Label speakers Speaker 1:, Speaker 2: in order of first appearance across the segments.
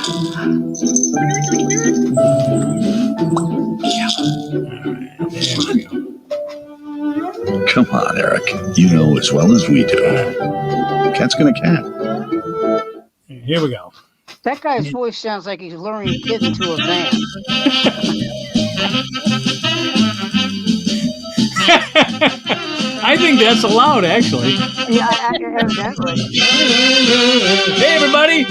Speaker 1: Come on, Eric. You know as well as we do. Cat's gonna cat.
Speaker 2: Here we go.
Speaker 3: That guy's voice sounds like he's luring kids into a van.
Speaker 2: I think that's allowed, actually.
Speaker 3: Yeah, evidently.
Speaker 2: Hey, everybody.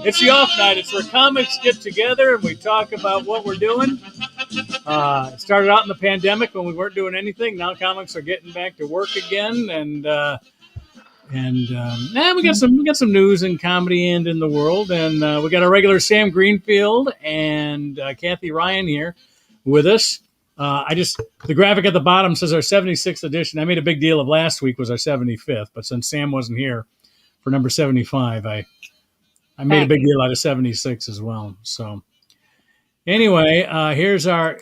Speaker 2: It's the off night. It's where comics get together and we talk about what we're doing. It started out in the pandemic when we weren't doing anything. Now comics are getting back to work again, and we got some news in comedy and in the world, and we got our regular Sam Greenfield and Kathy Ryan here with us. The graphic at the bottom says our 76th edition. I made a big deal of last week was our 75th, but since Sam wasn't here for number 75, I made a big deal out of 76 as well. So anyway, here's our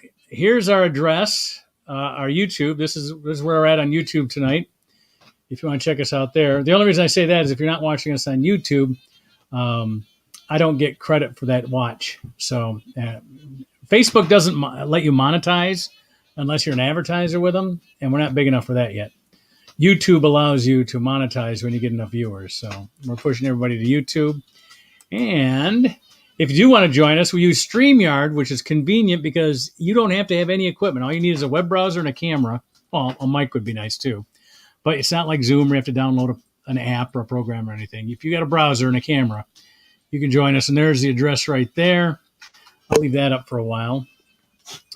Speaker 2: address, our YouTube. This is where we're at on YouTube tonight. If you want to check us out there. The only reason I say that is if you're not watching us on YouTube, I don't get credit for that watch. So Facebook doesn't let you monetize unless you're an advertiser with them, and we're not big enough for that yet. YouTube allows you to monetize when you get enough viewers. So we're pushing everybody to YouTube. And if you do want to join us, we use StreamYard, which is convenient because you don't have to have any equipment. All you need is a web browser and a camera. Well, a mic would be nice too. But it's not like Zoom where you have to download an app or a program or anything. If you got a browser and a camera, you can join us. And there's the address right there. I'll leave that up for a while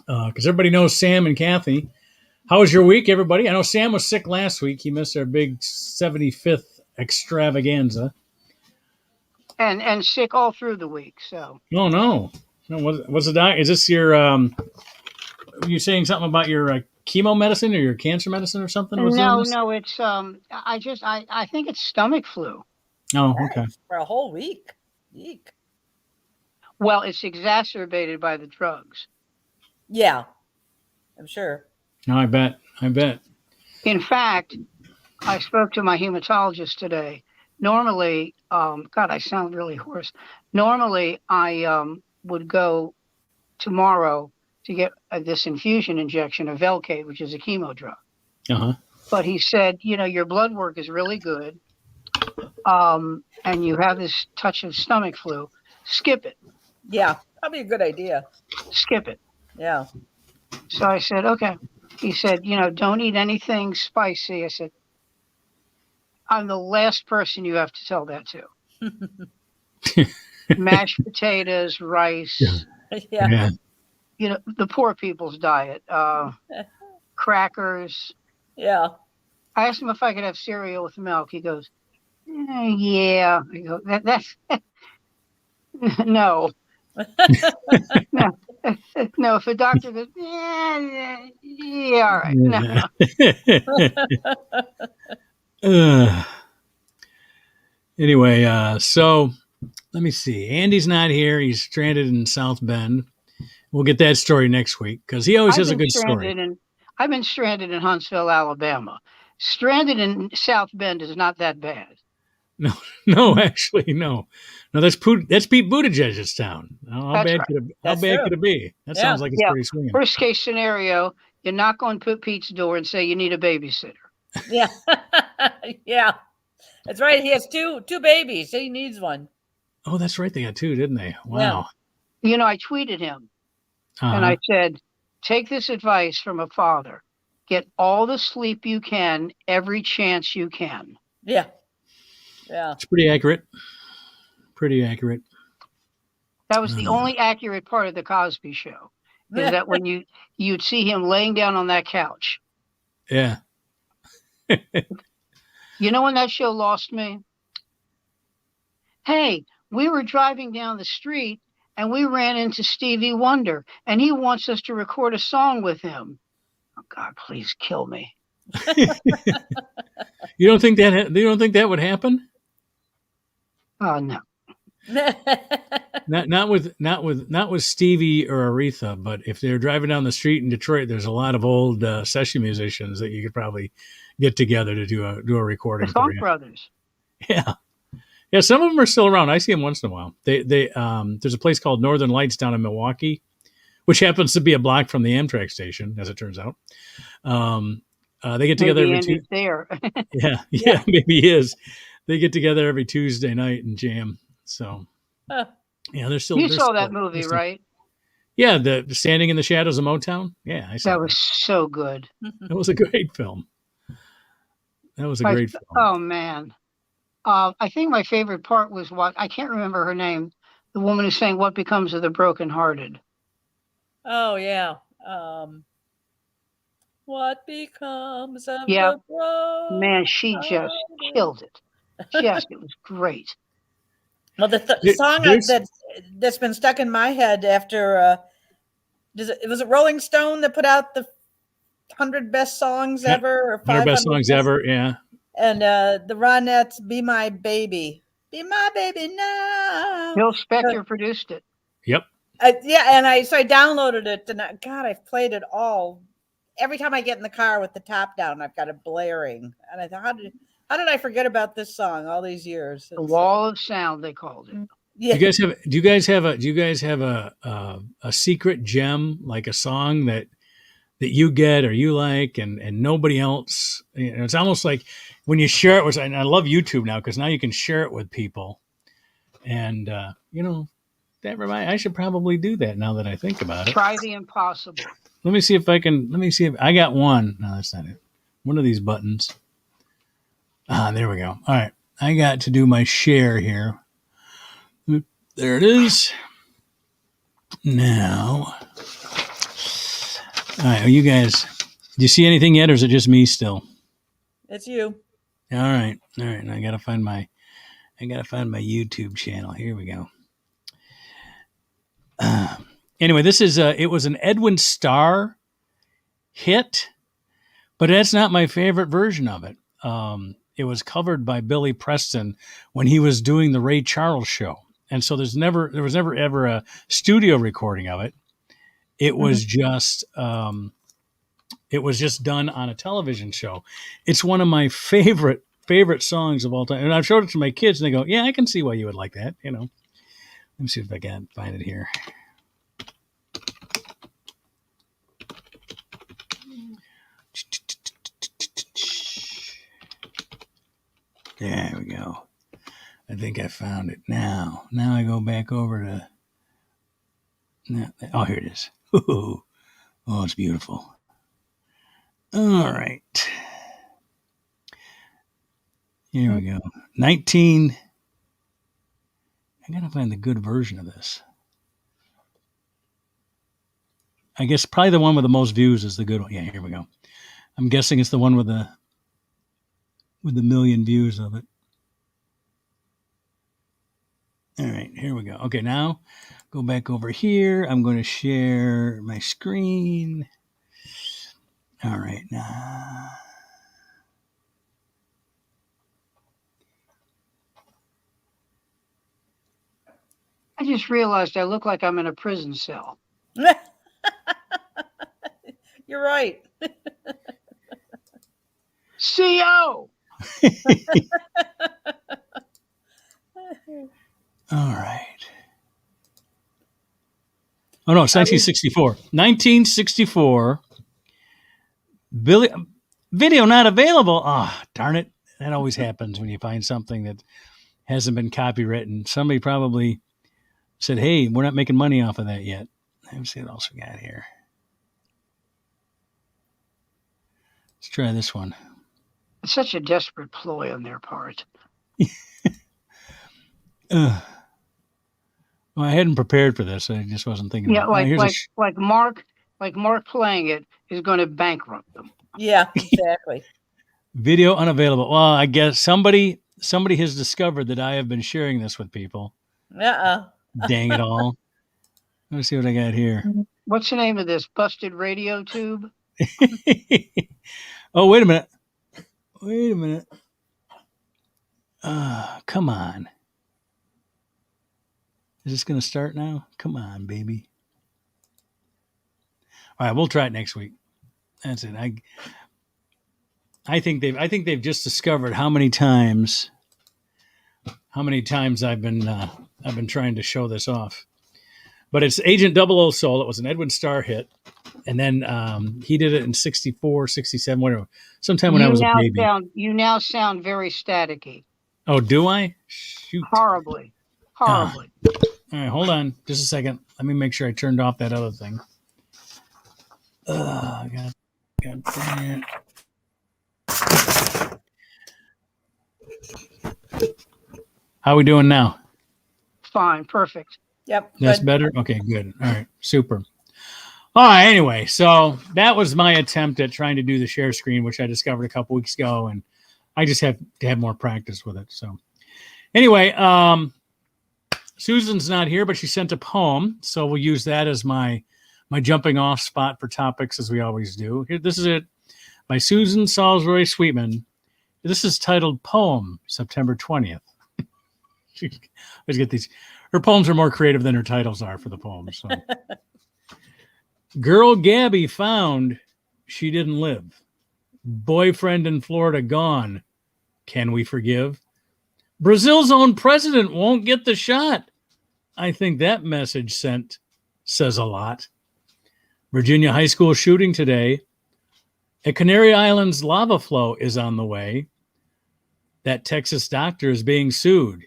Speaker 2: because everybody knows Sam and Kathy. How was your week, everybody? I know Sam was sick last week. He missed our big 75th extravaganza.
Speaker 3: And sick all through the week. So.
Speaker 2: Oh no! What's the doc? Is this your? You saying something about your chemo medicine or your cancer medicine or something?
Speaker 3: No. It's I think it's stomach flu.
Speaker 2: Oh, okay.
Speaker 4: For a whole week. Eek.
Speaker 3: Well, it's exacerbated by the drugs.
Speaker 4: Yeah, I'm sure.
Speaker 2: No, I bet.
Speaker 3: In fact, I spoke to my hematologist today. Normally, God, I sound really hoarse. Normally, I would go tomorrow to get this infusion injection of Velcade, which is a chemo drug.
Speaker 2: Uh-huh.
Speaker 3: But he said, your blood work is really good, and you have this touch of stomach flu. Skip it.
Speaker 4: Yeah, that'd be a good idea.
Speaker 3: Skip it.
Speaker 4: Yeah.
Speaker 3: So I said, okay. He said, don't eat anything spicy. I said, I'm the last person you have to tell that to. Mashed potatoes, rice.
Speaker 4: Yeah.
Speaker 3: The poor people's diet. Crackers.
Speaker 4: Yeah.
Speaker 3: I asked him if I could have cereal with milk. He goes, yeah. I go, that's no. No, if a doctor goes, yeah, all right. No.
Speaker 2: Anyway, so let me see. Andy's not here. He's stranded in South Bend. We'll get that story next week because he always has a good story.
Speaker 3: I've been stranded in Huntsville, Alabama. Stranded in South Bend is not that bad.
Speaker 2: No, actually, no. No, that's Pete Buttigieg's town. How bad could it be? That sounds like it's pretty swinging.
Speaker 3: Worst case scenario, you knock on Pete's door and say you need a babysitter.
Speaker 4: Yeah. Yeah. That's right. He has two babies. He needs one.
Speaker 2: Oh, that's right. They got two, didn't they? Wow.
Speaker 3: Yeah. I tweeted him and I said, take this advice from a father. Get all the sleep you can, every chance you can.
Speaker 4: Yeah. Yeah.
Speaker 2: It's pretty accurate.
Speaker 3: That was the only accurate part of the Cosby Show. Is that when you'd see him laying down on that couch.
Speaker 2: Yeah.
Speaker 3: When that show lost me? Hey, we were driving down the street and we ran into Stevie Wonder and he wants us to record a song with him. Oh God, please kill me.
Speaker 2: You don't think that would happen?
Speaker 3: Oh no.
Speaker 2: not with Stevie or Aretha, but if they're driving down the street in Detroit, there's a lot of old session musicians that you could probably get together to do a recording.
Speaker 3: The Funk Brothers.
Speaker 2: Yeah, Yeah, some of them are still around. I see them once in a while. There's a place called Northern Lights down in Milwaukee, which happens to be a block from the Amtrak station, as it turns out. They get together
Speaker 3: Maybe
Speaker 2: every
Speaker 3: Andy's there.
Speaker 2: yeah, maybe he is. They get together every Tuesday night and jam. So
Speaker 4: Huh.
Speaker 2: yeah, they're still.
Speaker 3: You
Speaker 2: they're
Speaker 3: saw
Speaker 2: still,
Speaker 3: that movie,
Speaker 2: they're still-
Speaker 3: right?
Speaker 2: Yeah, the Standing in the Shadows of Motown. Yeah, I saw
Speaker 3: That was so good.
Speaker 2: That was a great film. That was a great film.
Speaker 3: Oh man. I think my favorite part was what I can't remember her name. The woman who's saying "What becomes of the brokenhearted."
Speaker 4: Oh yeah. What becomes of
Speaker 3: Yeah,
Speaker 4: the broken
Speaker 3: man, she just killed it. Just, it was great.
Speaker 4: Well, the song that's been stuck in my head after was it Rolling Stone that put out the 100 best songs ever or
Speaker 2: 100 best songs ever? Yeah.
Speaker 4: And the Ronettes, "Be My Baby," "Be My Baby Now."
Speaker 3: Bill Spector produced it.
Speaker 2: Yep.
Speaker 4: Yeah, and I downloaded it, and God, I've played it all. Every time I get in the car with the top down, I've got it blaring, and I thought, how did I forget about this song all these years?
Speaker 3: The Wall of Sound, they called it.
Speaker 4: Yeah.
Speaker 2: Do you guys have a secret gem, like a song that you get or you like and nobody else? You know, it's almost like when you share it with, and I love YouTube now because now you can share it with people, and that reminds. I should probably do that now that I think about it.
Speaker 3: Try the impossible.
Speaker 2: Let me see if I got one. No, that's not it. One of these buttons. There we go. All right. I got to do my share here. There it is. Now. All right. You guys, do you see anything yet or is it just me still?
Speaker 4: It's you.
Speaker 2: All right. And I got to find my YouTube channel. Here we go. Anyway, this is it was an Edwin Starr hit, but that's not my favorite version of it. It was covered by Billy Preston when he was doing the Ray Charles show, and so there was never ever a studio recording of it. It was just done on a television show. It's one of my favorite songs of all time, and I've showed it to my kids, and they go, "Yeah, I can see why you would like that." You know, let me see if I can find it here. There we go. I think I found it now. Now I go back over to. Oh, here it is. Oh, it's beautiful. All right. Here we go. I gotta find the good version of this. I guess probably the one with the most views is the good one. Yeah, here we go. I'm guessing it's the one with the million views of it. All right, here we go. Okay, now go back over here. I'm going to share my screen. All right, now.
Speaker 3: I just realized I look like I'm in a prison cell.
Speaker 4: You're right.
Speaker 3: CO!
Speaker 2: All right. Oh, no, it's 1964. 1964. Video not available. Oh, darn it. That always happens when you find something that hasn't been copywritten. Somebody probably said, hey, we're not making money off of that yet. Let me see what else we got here. Let's try this one.
Speaker 3: It's such a desperate ploy on their part.
Speaker 2: Well, I hadn't prepared for this. I just wasn't thinking.
Speaker 3: Yeah,
Speaker 2: about it.
Speaker 3: like Mark playing it is going to bankrupt them.
Speaker 4: Yeah, exactly.
Speaker 2: Video unavailable. Well, I guess somebody has discovered that I have been sharing this with people. Dang it all. Let's see what I got here.
Speaker 3: What's the name of this? Busted radio tube?
Speaker 2: Oh, wait a minute. Come on. Is this going to start now? Come on, baby. All right, we'll try it next week. That's it. I think they've just discovered how many times how many times I've been trying to show this off. But it's Agent 00 Soul. It was an Edwin Starr hit. And then he did it in 64, 67, whatever. Sometime when I was a baby.
Speaker 3: You now sound very staticky.
Speaker 2: Oh, do I? Shoot.
Speaker 3: Horribly. Horribly.
Speaker 2: All right, hold on. Just a second. Let me make sure I turned off that other thing. God damn it. How we doing now?
Speaker 3: Fine. Perfect.
Speaker 4: Yep.
Speaker 2: That's
Speaker 4: good.
Speaker 2: better? Okay, good. All right, super. All right, anyway, so that was my attempt at trying to do the share screen, which I discovered a couple weeks ago, and I just have to have more practice with it. So anyway, Susan's not here, but she sent a poem, so we'll use that as my jumping off spot for topics, as we always do. Here, this is it, by Susan Salisbury Sweetman. This is titled Poem, September 20th. Let's get these. Her poems are more creative than her titles are for the poems. So. Girl Gabby found she didn't live. Boyfriend in Florida gone. Can we forgive? Brazil's own president won't get the shot. I think that message sent says a lot. Virginia high school shooting today. At Canary Islands, lava flow is on the way. That Texas doctor is being sued,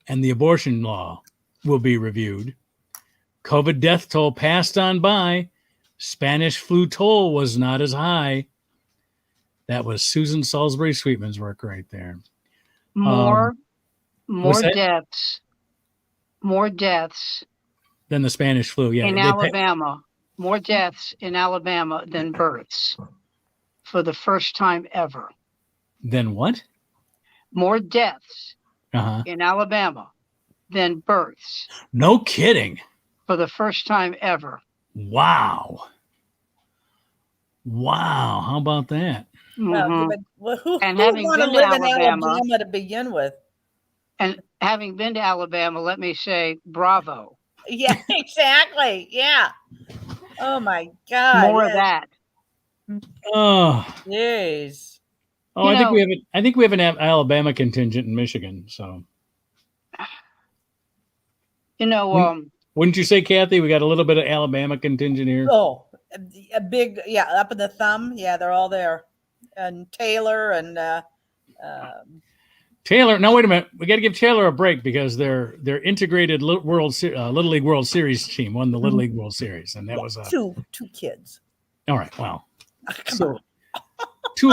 Speaker 2: and the abortion law will be reviewed. COVID death toll passed on by. Spanish flu toll was not as high. That was Susan Salisbury Sweetman's work right there.
Speaker 3: More
Speaker 2: what's that?
Speaker 3: deaths. More deaths
Speaker 2: Than the Spanish flu, yeah.
Speaker 3: in Alabama. More deaths in Alabama than births for the first time ever.
Speaker 2: Then what?
Speaker 3: More deaths
Speaker 2: Uh-huh.
Speaker 3: in Alabama than births
Speaker 2: No kidding.
Speaker 3: for the first time ever.
Speaker 2: Wow. Wow. How about that?
Speaker 3: Mhm.
Speaker 4: Well, who
Speaker 3: And
Speaker 4: who
Speaker 3: having
Speaker 4: want to
Speaker 3: been to
Speaker 4: live in
Speaker 3: Alabama-
Speaker 4: Alabama to begin with?
Speaker 3: And having been to Alabama, let me say bravo.
Speaker 4: Yeah, exactly. Yeah. Oh my God.
Speaker 3: More of
Speaker 4: yeah.
Speaker 3: that.
Speaker 2: Oh.
Speaker 4: Jeez.
Speaker 2: Oh,
Speaker 3: You
Speaker 2: I think
Speaker 3: know-
Speaker 2: we have an Alabama contingent in Michigan, so
Speaker 3: You know,
Speaker 2: wouldn't you say, Kathy? We got a little bit of Alabama contingent here.
Speaker 4: Oh, a big, yeah, up in the thumb. Yeah, they're all there. And Taylor and
Speaker 2: Taylor, now wait a minute. We got to give Taylor a break because their integrated Little League World Series team won the Little League World Series, and that was
Speaker 4: two kids.
Speaker 2: all right. Well,
Speaker 4: Come
Speaker 2: so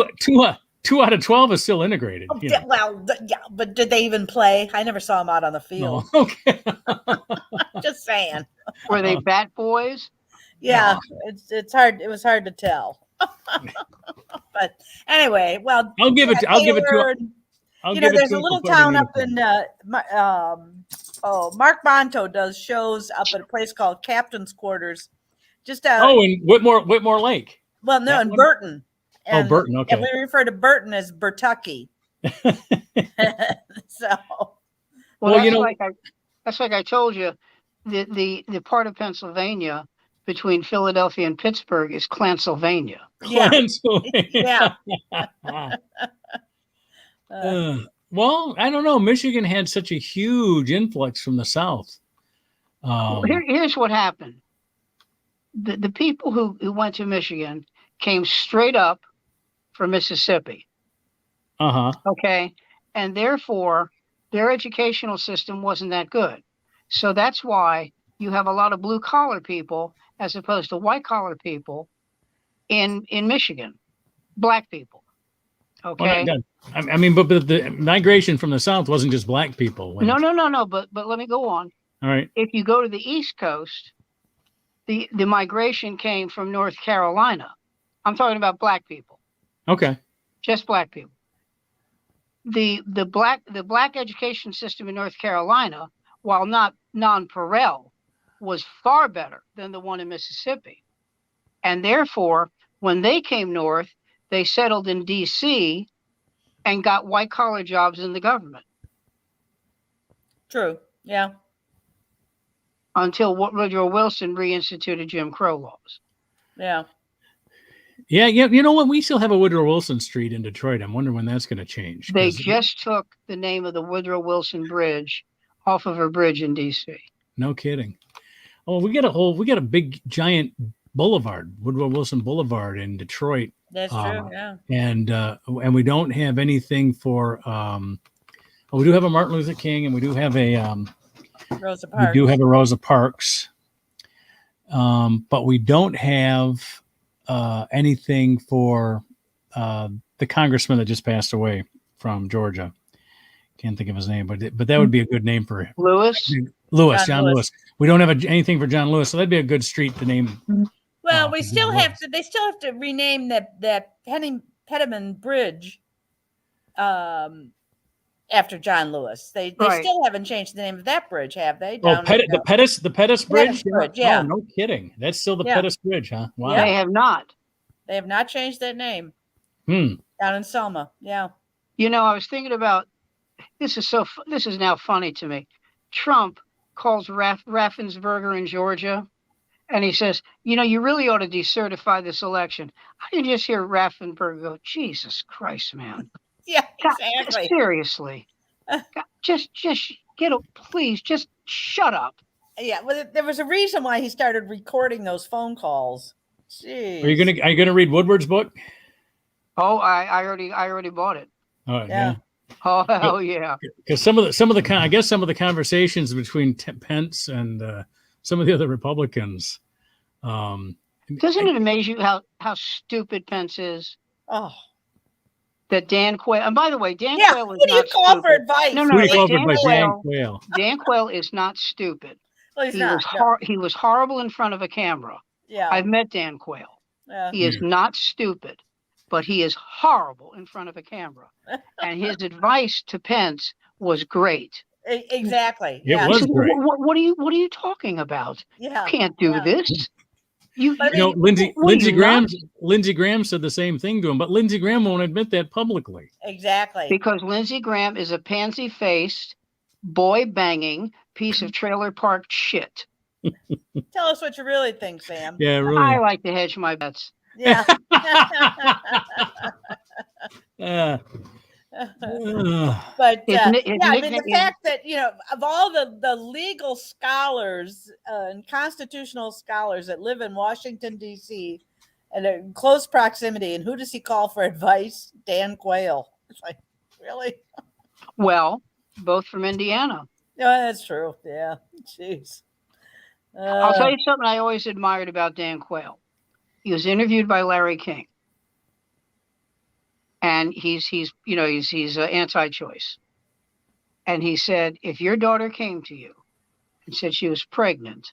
Speaker 4: on.
Speaker 2: two out of 12 is still integrated. You know.
Speaker 4: Well, yeah, but did they even play? I never saw them out on the field.
Speaker 2: No. Okay.
Speaker 4: Just saying.
Speaker 3: were they bat boys?
Speaker 4: Yeah, it's hard. It was hard to tell. But anyway, well,
Speaker 2: I'll give it. I'll give it
Speaker 4: Taylor
Speaker 2: to.
Speaker 4: and-
Speaker 2: I'll
Speaker 4: you know,
Speaker 2: give it
Speaker 4: there's
Speaker 2: to
Speaker 4: a
Speaker 2: him
Speaker 4: little
Speaker 2: for putting
Speaker 4: town
Speaker 2: it
Speaker 4: up in Mark Bonto does shows up at a place called Captain's Quarters. Just
Speaker 2: Oh, in Whitmore Lake.
Speaker 4: well, no,
Speaker 2: that
Speaker 4: in
Speaker 2: one?
Speaker 4: Burton.
Speaker 2: Oh, Burton, okay.
Speaker 4: And we refer to Burton as Bertucky. So
Speaker 3: Well,
Speaker 2: Well, you know-
Speaker 3: that's like I told you, the part of Pennsylvania between Philadelphia and Pittsburgh is Clansylvania.
Speaker 4: yeah,
Speaker 2: Pennsylvania.
Speaker 4: yeah.
Speaker 2: Well, I don't know. Michigan had such a huge influx from the South.
Speaker 3: Here's what happened. The people who went to Michigan came straight up from Mississippi.
Speaker 2: Uh-huh.
Speaker 3: Okay. And therefore, their educational system wasn't that good. So that's why you have a lot of blue collar people as opposed to white collar people in Michigan, black people. Okay.
Speaker 2: Well, I mean, but the migration from the South wasn't just black people.
Speaker 3: No. But let me go on.
Speaker 2: All right.
Speaker 3: If you go to the East Coast, the migration came from North Carolina. I'm talking about black people,
Speaker 2: Okay.
Speaker 3: just black people. The black education system in North Carolina, while not nonpareil, was far better than the one in Mississippi. And therefore, when they came north, they settled in D.C. and got white collar jobs in the government
Speaker 4: True. Yeah.
Speaker 3: until Woodrow Wilson reinstituted Jim Crow laws.
Speaker 4: Yeah.
Speaker 2: Yeah. You know what? We still have a Woodrow Wilson Street in Detroit. I'm wondering when that's going to change.
Speaker 3: They just took the name of the Woodrow Wilson Bridge off of a bridge in D.C.
Speaker 2: No kidding. Oh, we got a big giant boulevard, Woodrow Wilson Boulevard in Detroit.
Speaker 4: That's true. Yeah.
Speaker 2: And we don't have anything for. We do have a Martin Luther King, and we do have a
Speaker 4: Rosa Parks.
Speaker 2: We do have a Rosa Parks, but we don't have anything for the congressman that just passed away from Georgia. Can't think of his name, but that would be a good name for him. John Lewis. We don't have anything for John Lewis, so that'd be a good street to name.
Speaker 4: Well, they still have to rename that Pettibon Bridge after John Lewis. They still haven't changed the name of that bridge, have they?
Speaker 2: The Pettis Bridge?
Speaker 4: Yeah.
Speaker 2: Oh, no kidding. That's still the Pettis Bridge, huh? Wow.
Speaker 3: They have not.
Speaker 4: They have not changed that name.
Speaker 2: Down
Speaker 4: in Selma. Yeah.
Speaker 3: I was thinking about this is now funny to me. Trump calls Raffensperger in Georgia, and he says, you really ought to decertify this election. I can just hear Raffensperger go, Jesus Christ, man.
Speaker 4: Yeah,
Speaker 3: God,
Speaker 4: exactly.
Speaker 3: seriously. God, just please, just shut up.
Speaker 4: Yeah, well, there was a reason why he started recording those phone calls. Jeez.
Speaker 2: Are you gonna read Woodward's book?
Speaker 3: Oh, I already bought it.
Speaker 2: Oh yeah.
Speaker 3: Oh hell yeah!
Speaker 2: Because some of the conversations between Pence and some of the other Republicans.
Speaker 3: Doesn't it amaze you how stupid Pence is?
Speaker 4: Oh.
Speaker 3: That Dan Quayle, and by the way, Dan Quayle is not stupid.
Speaker 4: Who do you call for advice?
Speaker 3: No, Dan Quayle is not stupid.
Speaker 4: Well, he's
Speaker 3: He was horrible in front of a camera.
Speaker 4: Yeah.
Speaker 3: I've met Dan Quayle.
Speaker 4: Yeah.
Speaker 3: He is not stupid, but he is horrible in front of a camera. And his advice to Pence was great.
Speaker 4: Exactly.
Speaker 2: It was great.
Speaker 3: What are you talking about?
Speaker 4: Yeah.
Speaker 3: You can't do this.
Speaker 2: Lindsey Graham said the same thing to him, but Lindsey Graham won't admit that publicly.
Speaker 4: Exactly.
Speaker 3: Because Lindsey Graham is a pansy-faced, boy-banging piece of trailer park shit.
Speaker 4: Tell us what you really think, Sam.
Speaker 2: Yeah, really.
Speaker 3: I like to hedge my bets.
Speaker 4: Yeah. But the fact that of all the legal scholars and constitutional scholars that live in Washington D.C. and in close proximity, and who does he call for advice? Dan Quayle. It's like, really?
Speaker 3: Well, both from Indiana.
Speaker 4: Yeah, that's true. Yeah, jeez.
Speaker 3: I'll tell you something I always admired about Dan Quayle. He was interviewed by Larry King. And he's anti-choice. And he said, if your daughter came to you and said she was pregnant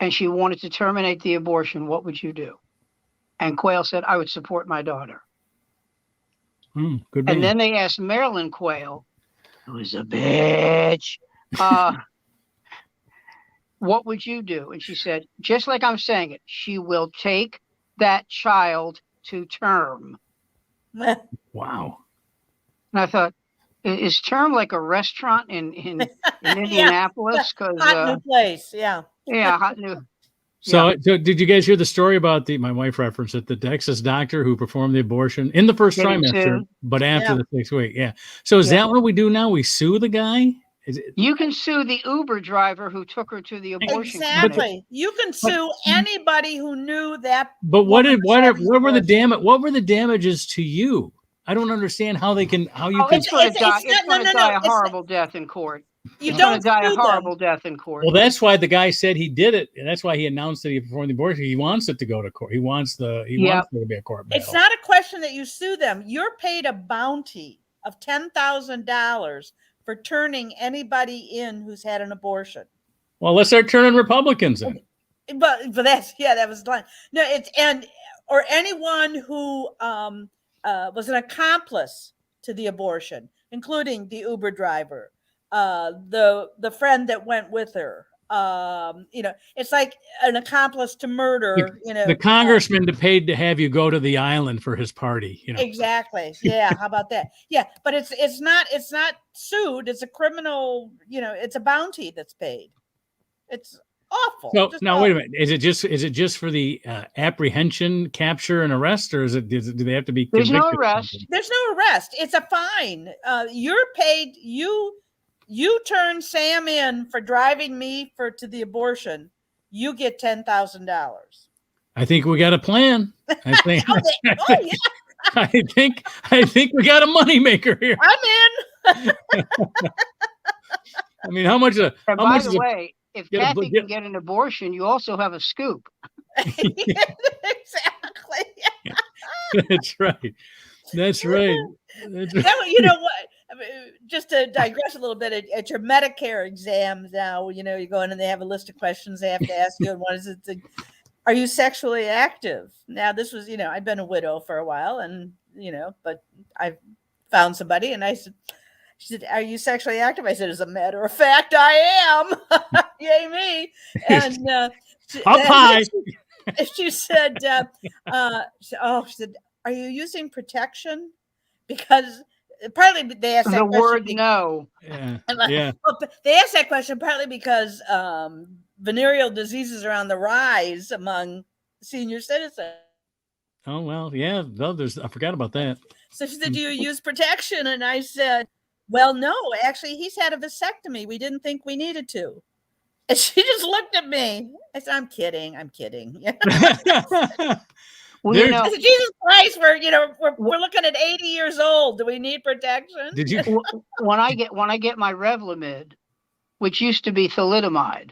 Speaker 3: and she wanted to terminate the abortion, what would you do? And Quayle said, I would support my daughter.
Speaker 2: Good
Speaker 3: and then they asked Marilyn Quayle, who's a bitch, what would you do? And she said, just like I'm saying it, she will take that child to term.
Speaker 2: Wow.
Speaker 3: And I thought, is term like a restaurant in Indianapolis? Because
Speaker 4: hot new place, yeah,
Speaker 3: hot new.
Speaker 2: So did you guys hear the story about my wife referenced it, the Texas doctor who performed the abortion in the first trimester, but after the 6th week? Yeah. So is that what we do now? We sue the guy?
Speaker 3: You can sue the Uber driver who took her to the abortion
Speaker 4: clinic.
Speaker 3: Clinic.
Speaker 4: You can sue anybody who knew that.
Speaker 2: But what were the damages to you? I don't understand how you can.
Speaker 3: It's going to die a horrible death in court.
Speaker 4: You don't die
Speaker 3: a horrible death in court.
Speaker 2: Well, that's why the guy said he did it, and that's why he announced that he performed the abortion. He wants it to go to court. He wants there to be a court battle.
Speaker 4: It's not a question that you sue them. You're paid a bounty of $10,000 for turning anybody in who's had an abortion.
Speaker 2: Well, let's start turning Republicans in.
Speaker 4: But that was the line. No, or anyone who was an accomplice to the abortion, including the Uber driver, the friend that went with her. It's like an accomplice to murder.
Speaker 2: The congressman paid to have you go to the island for his party.
Speaker 4: Exactly. Yeah. How about that? Yeah, but it's not sued. It's a criminal. It's a bounty that's paid. Awful.
Speaker 2: So
Speaker 4: Just
Speaker 2: now,
Speaker 4: awful.
Speaker 2: wait a minute. Is it just for the apprehension, capture, and arrest, or do they have to be
Speaker 3: There's
Speaker 2: convicted?
Speaker 3: no arrest.
Speaker 4: There's no arrest. It's a fine. You're paid. You turn Sam in for driving me to the abortion. You get $10,000.
Speaker 2: I think we got a plan. I think.
Speaker 4: Yeah,
Speaker 2: I think we got a moneymaker here.
Speaker 4: I'm in.
Speaker 2: I mean, how much?
Speaker 3: And
Speaker 2: How
Speaker 3: by
Speaker 2: much
Speaker 3: the
Speaker 2: is
Speaker 3: way, if
Speaker 2: get a-
Speaker 3: Kathy
Speaker 2: get-
Speaker 3: can get an abortion, you also have a scoop.
Speaker 4: Exactly.
Speaker 2: That's right. That's right. That's right.
Speaker 4: That, you know what? I mean, just to digress a little bit, at your Medicare exams now, you go in and they have a list of questions they have to ask you. And one is, are you sexually active? Now, this was, I've been a widow for a while, and but I found somebody, and she said, "Are you sexually active?" I said, "As a matter of fact, I am." Yay me! And
Speaker 2: Up high.
Speaker 4: she said, she said, "Are you using protection?" Because partly they asked that
Speaker 3: The
Speaker 4: question
Speaker 3: word no.
Speaker 2: Yeah.
Speaker 4: well,
Speaker 2: Yeah.
Speaker 4: they asked that question partly because venereal diseases are on the rise among senior citizens.
Speaker 2: Oh well. Yeah. No, I forgot about that.
Speaker 4: So she said, "Do you use protection?" And I said, "Well, no, actually, he's had a vasectomy. We didn't think we needed to." And she just looked at me. I said, "I'm kidding. I'm kidding."
Speaker 3: Well,
Speaker 2: There's-
Speaker 4: I said, "Jesus Christ, we're looking at 80 years old. Do we need protection?"
Speaker 2: Did you?
Speaker 3: when I get my Revlimid, which used to be thalidomide,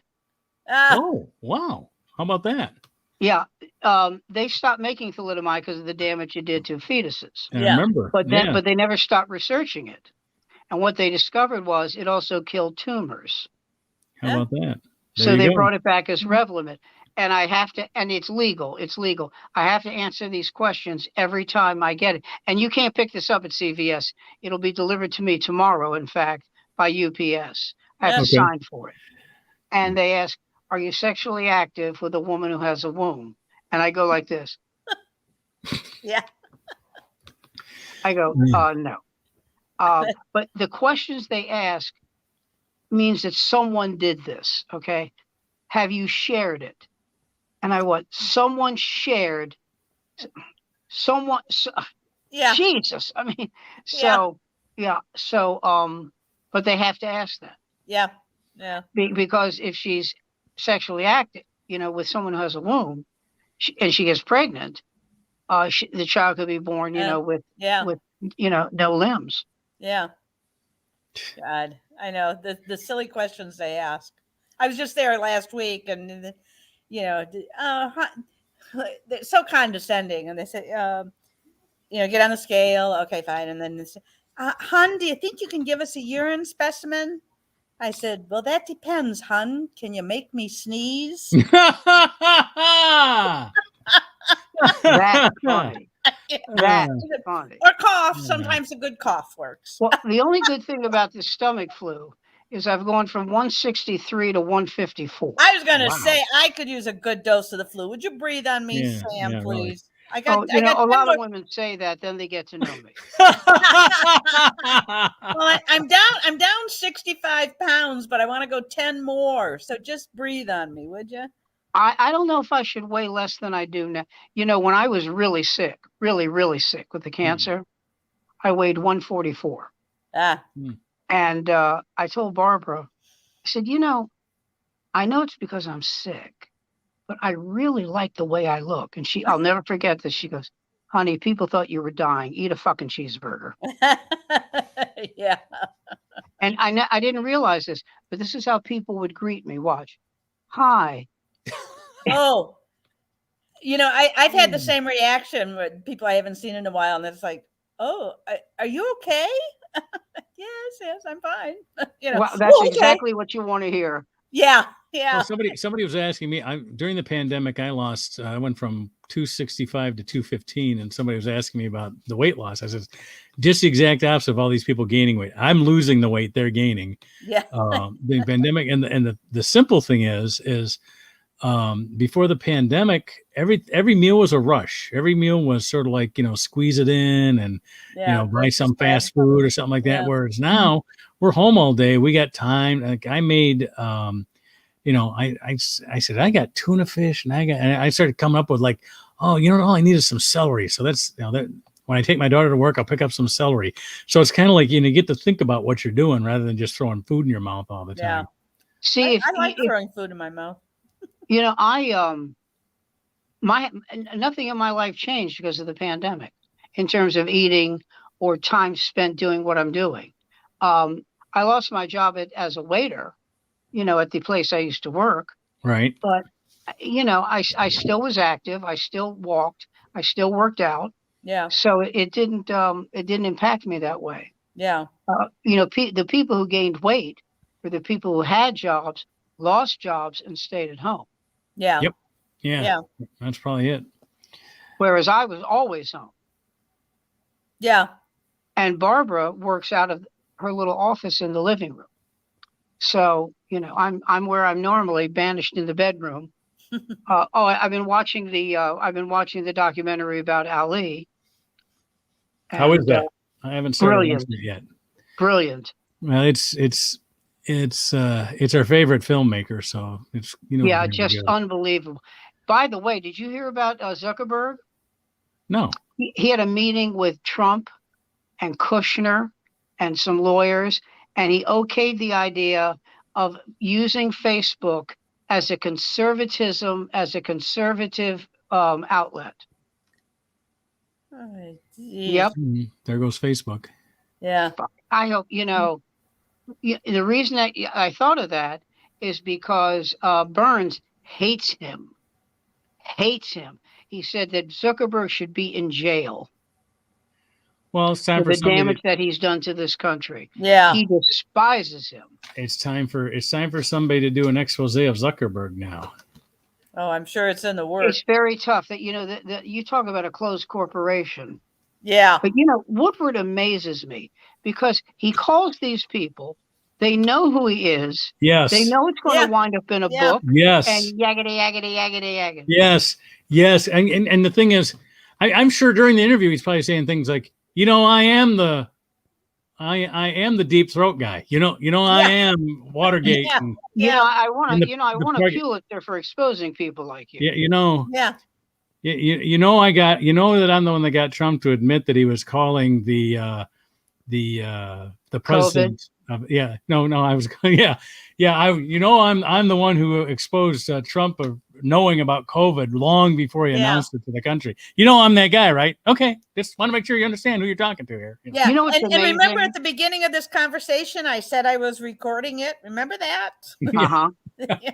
Speaker 2: Oh wow. How about that?
Speaker 3: yeah, they stopped making thalidomide because of the damage it did to fetuses.
Speaker 2: I
Speaker 4: Yeah.
Speaker 2: remember.
Speaker 3: But
Speaker 2: yeah.
Speaker 3: they never stopped researching it. And what they discovered was it also killed tumors.
Speaker 2: How about that? There
Speaker 3: So
Speaker 2: you
Speaker 3: they
Speaker 2: go.
Speaker 3: brought it back as Revlimid. And I have to, and it's legal. It's legal. I have to answer these questions every time I get it. And you can't pick this up at CVS. It'll be delivered to me tomorrow, in fact, by UPS. I have to
Speaker 2: Okay.
Speaker 3: sign for it. And they ask, "Are you sexually active with a woman who has a womb?" And I go like this.
Speaker 4: Yeah.
Speaker 3: I go, no. But the questions they ask means that someone did this, okay? Have you shared it? And I went, someone shared, someone,
Speaker 4: Yeah.
Speaker 3: Jesus. I mean, so, yeah. So, but they have to ask that.
Speaker 4: Yeah. Yeah.
Speaker 3: Because if she's sexually active, with someone who has a womb, and she gets pregnant, the child could be born, with no limbs.
Speaker 4: Yeah. God, I know the silly questions they ask. I was just there last week, and they're so condescending, and they say, get on the scale. Okay, fine. And then they say, "Hun, do you think you can give us a urine specimen?" I said, "Well, that depends, hun. Can you make me sneeze?"
Speaker 3: That's funny. That's funny.
Speaker 4: Or cough. Sometimes a good cough works.
Speaker 3: Well, the only good thing about the stomach flu is I've gone from 163 to 154.
Speaker 4: I was going to
Speaker 2: Wow.
Speaker 4: say I could use a good dose of the flu. Would you breathe on me,
Speaker 2: Yeah,
Speaker 4: Sam,
Speaker 2: yeah, really.
Speaker 4: please? I got
Speaker 3: a lot
Speaker 4: more...
Speaker 3: of women say that, then they get to know me.
Speaker 4: Well, I'm down 65 pounds, but I want to go 10 more. So just breathe on me, would you?
Speaker 3: I don't know if I should weigh less than I do now. When I was really sick, really, really sick with the cancer, I weighed 144. And I told Barbara, I said, I know it's because I'm sick, but I really like the way I look. And I'll never forget this. She goes, "Honey, people thought you were dying. Eat a fucking cheeseburger."
Speaker 4: Yeah.
Speaker 3: And I didn't realize this, but this is how people would greet me. Watch. "Hi."
Speaker 4: Oh, I've had the same reaction with people I haven't seen in a while. And it's like, "Oh, are you okay?" Yes, I'm fine.
Speaker 3: Well, that's
Speaker 4: okay.
Speaker 3: exactly what you want to hear.
Speaker 4: Yeah.
Speaker 2: Well, somebody was asking me. During the pandemic, I went from 265 to 215, and somebody was asking me about the weight loss. I said, just the exact opposite of all these people gaining weight. I'm losing the weight they're gaining.
Speaker 4: Yeah.
Speaker 2: The pandemic and the simple thing is before the pandemic, every meal was a rush. Every meal was sort of like, squeeze it in and, buy some fast food or something like that.
Speaker 4: Yeah.
Speaker 2: Whereas now we're home all day. We got time. Like I made, I said, I got tuna fish and I started coming up with like, all I needed some celery. So that's, that when I take my daughter to work, I'll pick up some celery. So it's kind of like, you get to think about what you're doing rather than just throwing food in your mouth all the time.
Speaker 3: See,
Speaker 4: I like throwing food in my mouth.
Speaker 3: Nothing in my life changed because of the pandemic in terms of eating or time spent doing what I'm doing. I lost my job as a waiter, at the place I used to work.
Speaker 2: Right.
Speaker 3: But, I still was active. I still walked. I still worked out.
Speaker 4: Yeah.
Speaker 3: So it didn't impact me that way.
Speaker 4: Yeah.
Speaker 3: The people who gained weight were the people who had jobs, lost jobs, and stayed at home.
Speaker 4: Yeah.
Speaker 2: Yep. Yeah. That's probably it. Whereas
Speaker 3: I was always home.
Speaker 4: Yeah.
Speaker 3: And Barbara works out of her little office in the living room. So, I'm where I'm normally banished in the bedroom. I've been watching the documentary about Ali.
Speaker 2: How is that? I haven't started watching it yet.
Speaker 3: Brilliant.
Speaker 2: Well, it's our favorite filmmaker, so it's
Speaker 3: just unbelievable. By the way, did you hear about Zuckerberg?
Speaker 2: No.
Speaker 3: He had a meeting with Trump and Kushner and some lawyers, and he okayed the idea of using Facebook as a conservative outlet.
Speaker 4: Oh,
Speaker 3: yep.
Speaker 2: There goes Facebook.
Speaker 4: Yeah.
Speaker 3: I hope, the reason that I thought of that is because Burns hates him. He said that Zuckerberg should be in jail.
Speaker 2: Well, it's time for
Speaker 3: the damage that he's done to this country.
Speaker 4: Yeah.
Speaker 3: He despises him.
Speaker 2: It's time for somebody to do an expose of Zuckerberg now.
Speaker 4: Oh, I'm sure it's in the works.
Speaker 3: It's very tough that you talk about a closed corporation.
Speaker 4: Yeah.
Speaker 3: But Woodward amazes me because he calls these people, they know who he is.
Speaker 2: Yes.
Speaker 3: They know it's going to wind up in a book.
Speaker 2: Yes.
Speaker 3: And yaggity.
Speaker 2: Yes. And the thing is, I'm sure during the interview he's probably saying things like, I am the deep throat guy. I am Watergate.
Speaker 3: Yeah. I want a Pulitzer for exposing people like you.
Speaker 2: Yeah. I got that I'm the one that got Trump to admit that he was calling the president. I'm the one who exposed Trump of knowing about COVID long before he announced it to the country. I'm that guy, right? Okay, just want to make sure you understand who you're talking to here.
Speaker 4: Yeah, and remember at the beginning of this conversation, I said I was recording it. Remember that?
Speaker 3: Uh-huh. Yeah.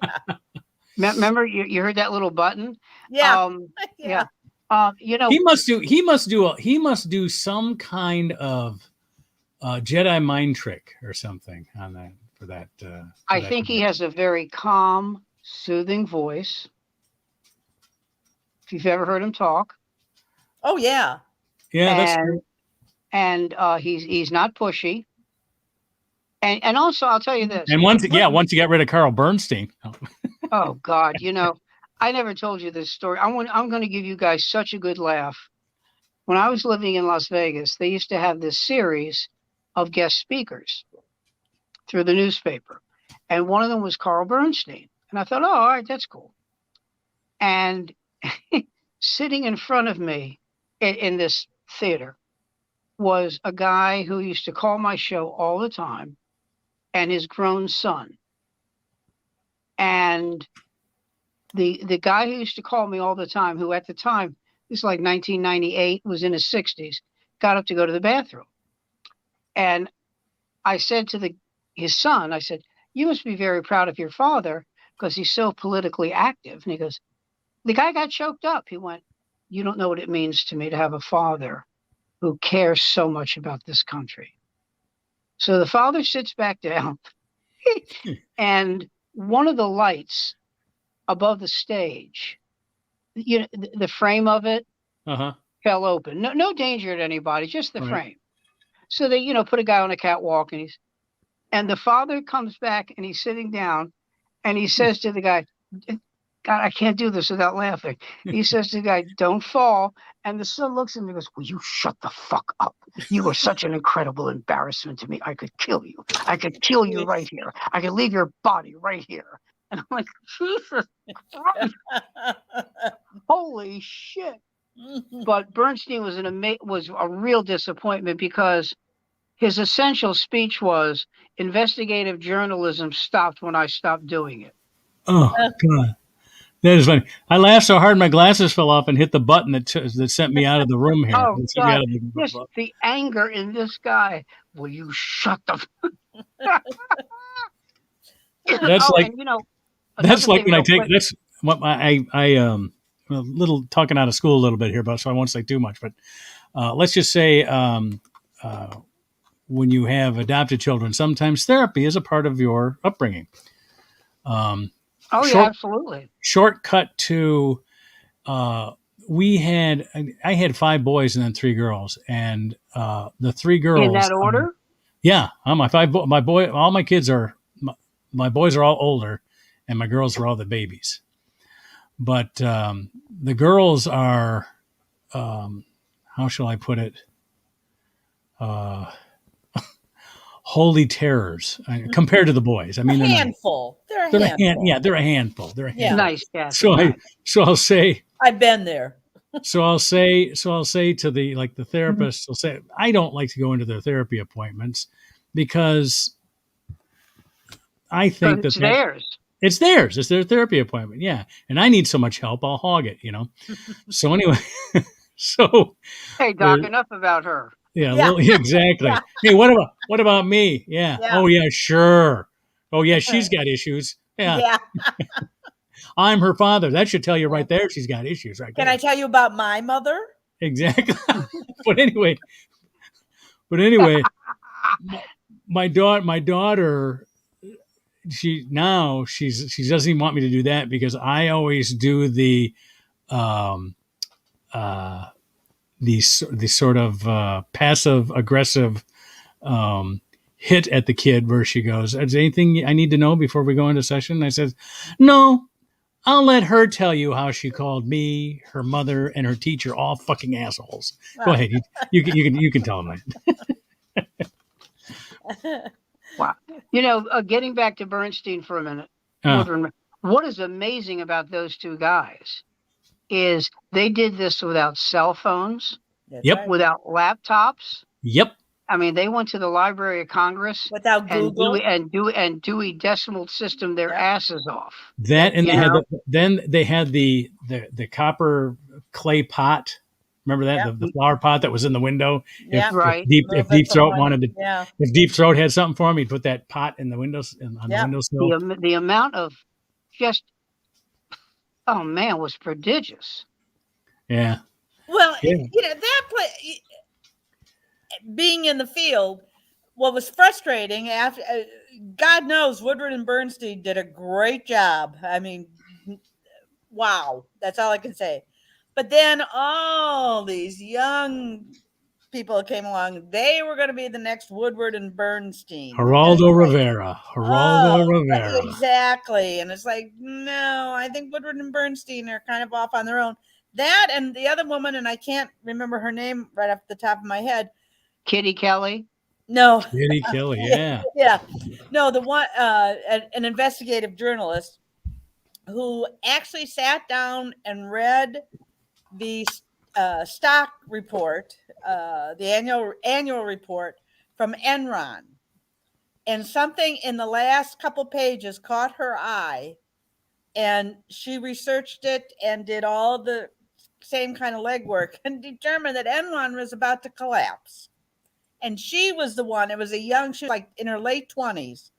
Speaker 3: Remember you heard that little button?
Speaker 4: Yeah.
Speaker 3: Yeah.
Speaker 2: He must do some kind of Jedi mind trick or something on that for that.
Speaker 3: I think he has a very calm, soothing voice. If you've ever heard him talk.
Speaker 4: Oh yeah.
Speaker 2: Yeah, that's true.
Speaker 3: And he's not pushy. And also I'll tell you this.
Speaker 2: And once you got rid of Carl Bernstein.
Speaker 3: Oh God, I never told you this story. I'm going to give you guys such a good laugh. When I was living in Las Vegas, they used to have this series of guest speakers through the newspaper. And one of them was Carl Bernstein. And I thought, oh, all right, that's cool. And sitting in front of me in this theater was a guy who used to call my show all the time and his grown son. And the guy who used to call me all the time, who at the time, this is like 1998, was in his 60s, got up to go to the bathroom. And I said to his son, I said, you must be very proud of your father because he's so politically active. And he goes, the guy got choked up. He went, you don't know what it means to me to have a father who cares so much about this country. So the father sits back down and one of the lights above the stage, the frame of it fell open. No danger to anybody, just the frame. So they, put a guy on a catwalk and the father comes back and he's sitting down and he says to the guy, God, I can't do this without laughing. He says to the guy, don't fall. And the son looks at him and goes, will you shut the fuck up? You are such an incredible embarrassment to me. I could kill you. I could kill you right here. I could leave your body right here. And I'm like, Jesus Christ, holy shit. But Bernstein was was a real disappointment because his essential speech was investigative journalism stopped when I stopped doing it.
Speaker 2: Oh God, that is funny. I laughed so hard my glasses fell off and hit the button that sent me out of the room here.
Speaker 3: Oh
Speaker 2: That sent me out
Speaker 3: God,
Speaker 2: of
Speaker 3: just the anger in this guy. Will you shut the?
Speaker 2: That's like
Speaker 3: and
Speaker 2: that's
Speaker 3: another
Speaker 2: like
Speaker 3: thing,
Speaker 2: when I
Speaker 3: real
Speaker 2: take
Speaker 3: quick.
Speaker 2: that's what I a little talking out of school a little bit here, but so I won't say too much. But let's just say when you have adopted children, sometimes therapy is a part of your upbringing. Um,
Speaker 3: Oh yeah,
Speaker 2: short
Speaker 3: absolutely.
Speaker 2: shortcut to uh, I had 5 boys and then 3 girls, and the 3 girls,
Speaker 3: In that order.
Speaker 2: yeah, my my boy, all my kids are my boys are all older, and my girls are all the babies. But the girls are, how shall I put it? Uh, Holy terrors compared to the boys. I
Speaker 4: A
Speaker 2: mean, they're not.
Speaker 4: handful. They're a
Speaker 2: They're a
Speaker 4: handful.
Speaker 2: yeah, they're a handful. They're a
Speaker 4: Yeah.
Speaker 2: handful.
Speaker 3: Nice, Kathy.
Speaker 2: So
Speaker 3: nice.
Speaker 2: I'll say
Speaker 4: I've been there.
Speaker 2: I'll say to the therapist, I'll say I don't like to go into their therapy appointments because I
Speaker 3: But
Speaker 2: think
Speaker 3: it's theirs.
Speaker 2: it's theirs. It's their therapy appointment. Yeah. And I need so much help, I'll hog it, So anyway, so
Speaker 3: Hey,
Speaker 2: there,
Speaker 3: Doc, enough about her.
Speaker 2: yeah,
Speaker 4: Yeah.
Speaker 2: exactly.
Speaker 4: Yeah.
Speaker 2: Hey, what about me? Yeah.
Speaker 4: Yeah.
Speaker 2: Oh yeah, sure. Oh yeah, she's got issues. Yeah.
Speaker 4: Yeah.
Speaker 2: I'm her father. That should tell you right there she's got issues right
Speaker 4: Can
Speaker 2: there.
Speaker 4: I tell you about my mother?
Speaker 2: Exactly. but anyway, my daughter she doesn't even want me to do that because I always do the the sort of passive aggressive hit at the kid where she goes, "Is there anything I need to know before we go into session?" And I said, "No, I'll let her tell you how she called me, her mother, and her teacher all fucking assholes." Go ahead, you can tell them that.
Speaker 3: Wow. Getting back to Bernstein for a minute, Woodward, what is amazing about those two guys is they did this without cell phones,
Speaker 2: Yep.
Speaker 3: without laptops.
Speaker 2: Yep.
Speaker 3: I mean, they went to the Library of Congress
Speaker 4: Without Google.
Speaker 3: and Dewey Decimal System their asses off.
Speaker 2: That and
Speaker 3: You
Speaker 2: they had the copper clay pot. Remember that
Speaker 4: Yep.
Speaker 2: the flower pot that was in the window.
Speaker 4: Yeah.
Speaker 3: Right.
Speaker 2: If Deep Throat wanted to,
Speaker 4: Yeah.
Speaker 2: if Deep Throat had something for him, he'd put that pot in the windows on the windowsill.
Speaker 3: The amount of just, oh man, was prodigious.
Speaker 2: Yeah.
Speaker 4: Well,
Speaker 2: Yeah.
Speaker 4: that being in the field, what was frustrating after, God knows, Woodward and Bernstein did a great job. I mean, wow, that's all I can say. But then all these young people came along. They were going to be the next Woodward and Bernstein.
Speaker 2: Geraldo Rivera. Rivera.
Speaker 4: Exactly. And it's like, no, I think Woodward and Bernstein are kind of off on their own. That and the other woman, and I can't remember her name right off the top of my head.
Speaker 3: Kitty Kelly.
Speaker 4: No.
Speaker 2: Kitty Kelly, yeah.
Speaker 4: Yeah. No, the one, an investigative journalist who actually sat down and read the stock report, the annual report from Enron. And something in the last couple pages caught her eye, and she researched it and did all the same kind of legwork and determined that Enron was about to collapse. And she was the one, she was like in her late 20s.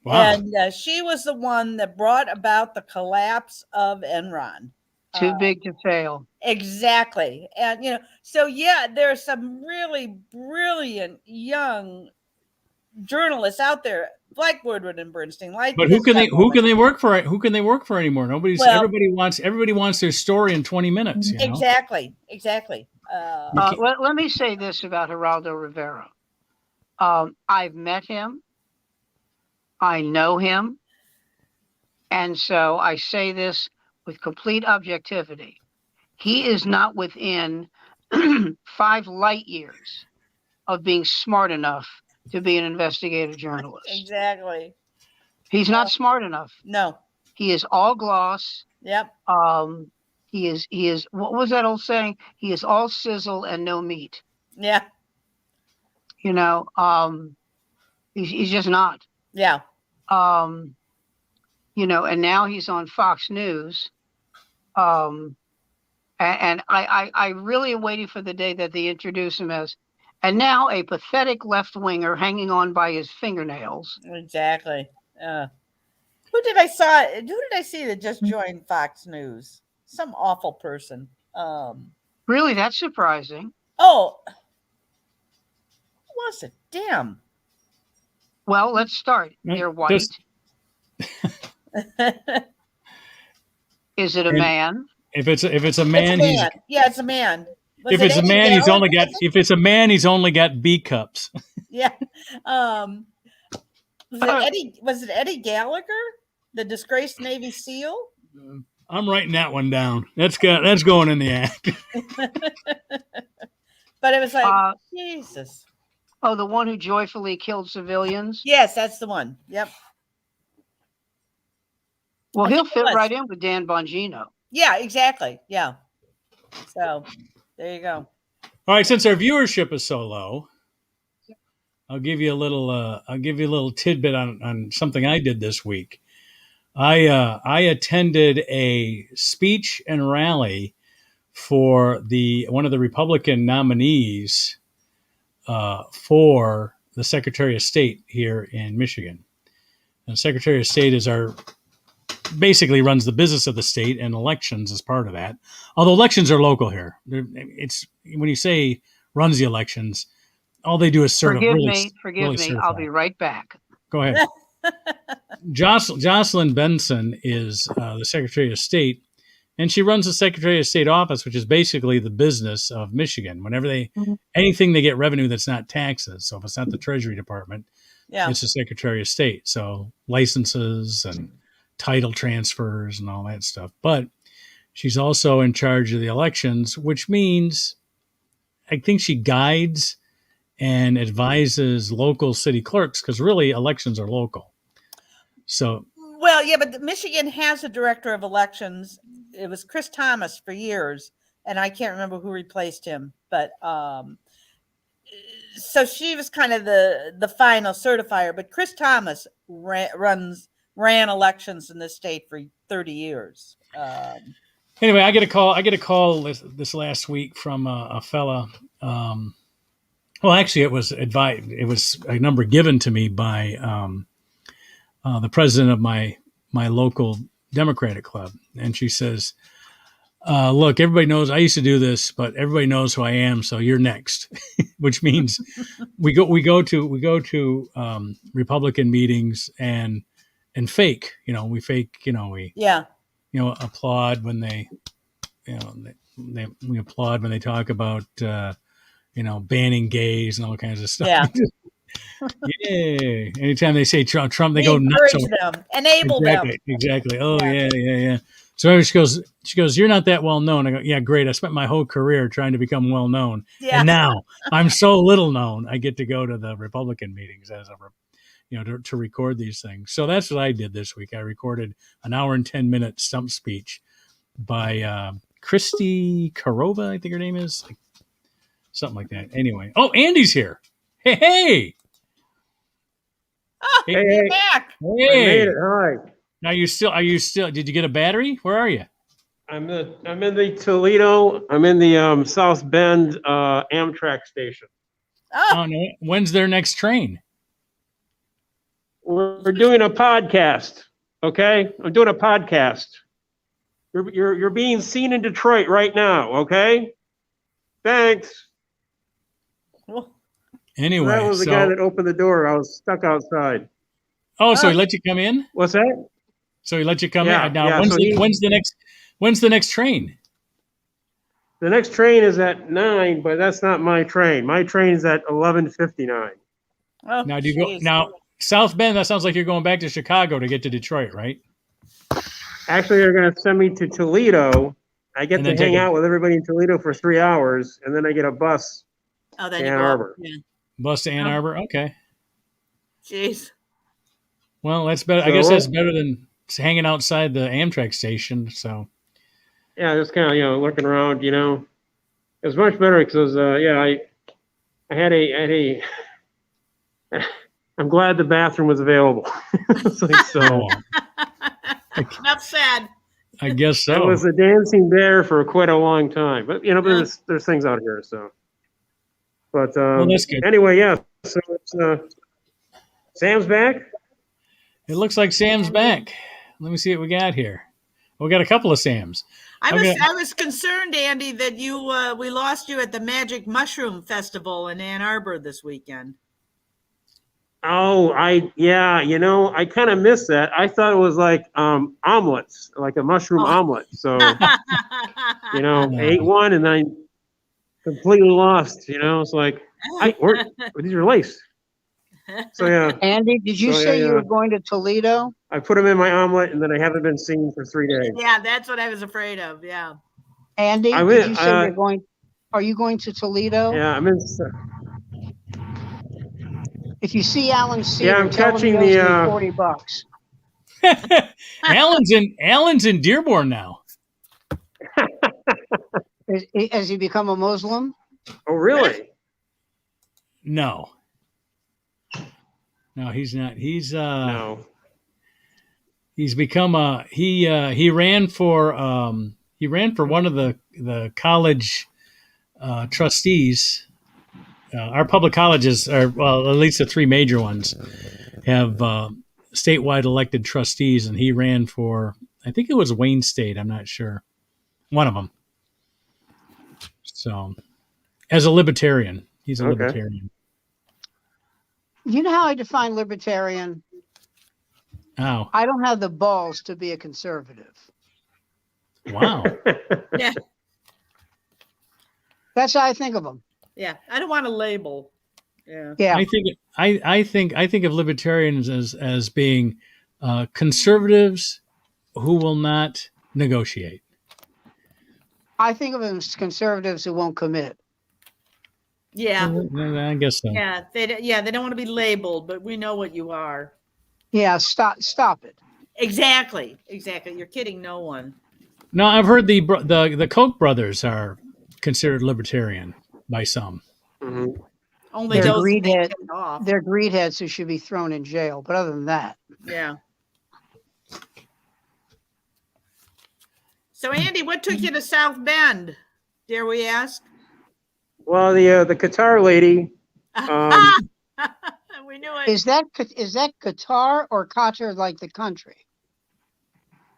Speaker 4: Wow. And she was the one that brought about the collapse of Enron.
Speaker 3: Too big to fail.
Speaker 4: Exactly. And, so yeah, there's some really brilliant young journalists out there like Woodward and Bernstein.
Speaker 2: But who can they work for? Who can they work for anymore? Everybody wants their story in 20 minutes.
Speaker 4: Exactly.
Speaker 3: Let me say this about Geraldo Rivera. I've met him. I know him. And so I say this with complete objectivity. He is not within 5 light years of being smart enough to be an investigative journalist.
Speaker 4: Exactly.
Speaker 3: He's not smart enough.
Speaker 4: No.
Speaker 3: He is all gloss.
Speaker 4: Yep.
Speaker 3: He is. What was that old saying? He is all sizzle and no meat.
Speaker 4: Yeah.
Speaker 3: You know, he's just not.
Speaker 4: Yeah.
Speaker 3: You know, and now he's on Fox News. And I really am waiting for the day that they introduce him as, and now a pathetic left winger hanging on by his fingernails.
Speaker 4: Exactly. Who did I see that just joined Fox News? Some awful person.
Speaker 3: Really, that's surprising.
Speaker 4: Oh, who was it? Damn.
Speaker 3: Well, let's start. They're white. Is it a man?
Speaker 2: If it's a man,
Speaker 4: it's a man. Yeah, it's a man.
Speaker 2: If it's a man, he's only got. If it's a man, he's only got B cups.
Speaker 4: Yeah. Was it Eddie Gallagher, the disgraced Navy SEAL?
Speaker 2: I'm writing that one down. That's going in the act.
Speaker 4: But it was like Jesus.
Speaker 3: Oh, the one who joyfully killed civilians?
Speaker 4: Yes, that's the one. Yep.
Speaker 3: Well, he'll fit right in with Dan Bongino.
Speaker 4: Yeah, exactly. Yeah. So there you go.
Speaker 2: All right, since our viewership is so low, I'll give you a little tidbit on something I did this week. I attended a speech and rally for one of the Republican nominees for the Secretary of State here in Michigan. And Secretary of State basically runs the business of the state, and elections is part of that. Although elections are local here. It's when you say runs the elections, all they do is
Speaker 3: Forgive me. I'll be right back.
Speaker 2: Go ahead. Jocelyn Benson is the Secretary of State, and she runs the Secretary of State office, which is basically the business of Michigan. Whenever anything they get revenue that's not taxes. So if it's not the Treasury Department, it's the Secretary of State. So licenses and title transfers and all that stuff. But she's also in charge of the elections, which means I think she guides and advises local city clerks, because really elections are local. So,
Speaker 4: well, yeah, but Michigan has a director of elections. It was Chris Thomas for years, and I can't remember who replaced him. But so she was kind of the final certifier. But Chris Thomas ran elections in this state for 30 years.
Speaker 2: Anyway, I get a call this last week from a fella. Well, actually, it was a number given to me by the president of my local Democratic club, and she says, "Look, everybody knows I used to do this, but everybody knows who I am, so you're next." Which means we go to Republican meetings and fake. We fake. We applaud when they we applaud when they talk about banning gays and all kinds of stuff.
Speaker 4: Yeah.
Speaker 2: Yeah. Anytime they say Trump, they go
Speaker 4: nuts.
Speaker 2: Encourage
Speaker 4: them, enable them.
Speaker 2: Exactly. Oh yeah. So she goes, "You're not that well known." I go, "Yeah, great. I spent my whole career trying to become well known, and now I'm so little known. I get to go to the Republican meetings to record these things." So that's what I did this week. I recorded an hour and 10-minute stump speech by Christy Karova, I think her name is. Something like that. Anyway. Oh, Andy's here. Hey.
Speaker 4: Oh, hey. Back.
Speaker 2: Hey.
Speaker 5: I made it. Hi.
Speaker 2: Now are you still, did you get a battery? Where are you?
Speaker 5: I'm in the Toledo. I'm in the South Bend Amtrak station.
Speaker 2: Oh, no. When's their next train?
Speaker 5: We're doing a podcast. Okay? I'm doing a podcast. You're being seen in Detroit right now, okay? Thanks.
Speaker 2: Anyway,
Speaker 5: that was the guy that opened the door. I was stuck outside.
Speaker 2: Oh, so he let you come in?
Speaker 5: What's that?
Speaker 2: So he let you come in. Now,
Speaker 5: yeah,
Speaker 2: when's the next train?
Speaker 5: The next train is at 9, but that's not my train. My train is at 11:59.
Speaker 4: Oh,
Speaker 2: now, do you go now South Bend? That sounds like you're going back to Chicago to get to Detroit, right?
Speaker 5: Actually, they're going to send me to Toledo. I get to hang out with everybody in Toledo for 3 hours, and then I get a bus to Ann Arbor.
Speaker 4: Yeah.
Speaker 2: Bus to Ann Arbor? Okay.
Speaker 4: Jeez.
Speaker 2: Well, that's better. I guess that's better than hanging outside the Amtrak station. So
Speaker 5: Yeah, just kind of looking around. It was much better because I had a. I'm glad the bathroom was available. It's like, so
Speaker 4: Enough said.
Speaker 2: I guess so.
Speaker 5: I was a dancing bear for quite a long time, but there's things out here. So, but
Speaker 2: Well, that's good.
Speaker 5: anyway, yeah. So it's Sam's back.
Speaker 2: It looks like Sam's back. Let me see what we got here. We got a couple of Sams.
Speaker 4: I
Speaker 2: Okay.
Speaker 4: was concerned, Andy, that we lost you at the Magic Mushroom Festival in Ann Arbor this weekend.
Speaker 5: Oh, I kind of missed that. I thought it was like omelets, like a mushroom omelet. So I ate one and then I completely lost. It's like these are laced. So yeah.
Speaker 3: Andy, did you say you were going to Toledo?
Speaker 5: I put them in my omelet and then I haven't been seen for 3 days.
Speaker 4: Yeah, that's what I was afraid of. Yeah.
Speaker 3: Andy, did you say you're going? Are you going to Toledo?
Speaker 5: Yeah, I'm in.
Speaker 3: If you see Alan Seaver,
Speaker 5: I'm
Speaker 3: tell
Speaker 5: catching
Speaker 3: him he owes me $40.
Speaker 2: Alan's in Dearborn now.
Speaker 3: Has he become a Muslim?
Speaker 5: Oh, really?
Speaker 2: No, he's not. He's
Speaker 5: No.
Speaker 2: He's become he ran for one of the college trustees. Our public colleges at least the three major ones have statewide elected trustees, and he ran for, I think it was Wayne State. I'm not sure. One of them. So, as a libertarian, he's a libertarian.
Speaker 3: You know how I define libertarian?
Speaker 2: How?
Speaker 3: I don't have the balls to be a conservative.
Speaker 2: Wow.
Speaker 4: Yeah.
Speaker 3: That's how I think of them.
Speaker 4: Yeah. I don't want to label. Yeah.
Speaker 3: Yeah.
Speaker 2: I think of libertarians as being conservatives who will not negotiate.
Speaker 3: I think of them as conservatives who won't commit.
Speaker 4: Yeah.
Speaker 2: I guess so.
Speaker 4: Yeah. They don't want to be labeled, but we know what you are.
Speaker 3: Yeah, stop it.
Speaker 4: Exactly. You're kidding no one.
Speaker 2: No, I've heard the Koch brothers are considered libertarian by some.
Speaker 5: Mm-hmm.
Speaker 4: Only
Speaker 3: They're
Speaker 4: those
Speaker 3: greedheads.
Speaker 4: off.
Speaker 3: They're greedheads who should be thrown in jail. But other than that,
Speaker 4: Yeah. So Andy, what took you to South Bend? Dare we ask?
Speaker 5: Well, the Qatar lady.
Speaker 4: We knew it.
Speaker 3: is that Qatar or Qatar like the country?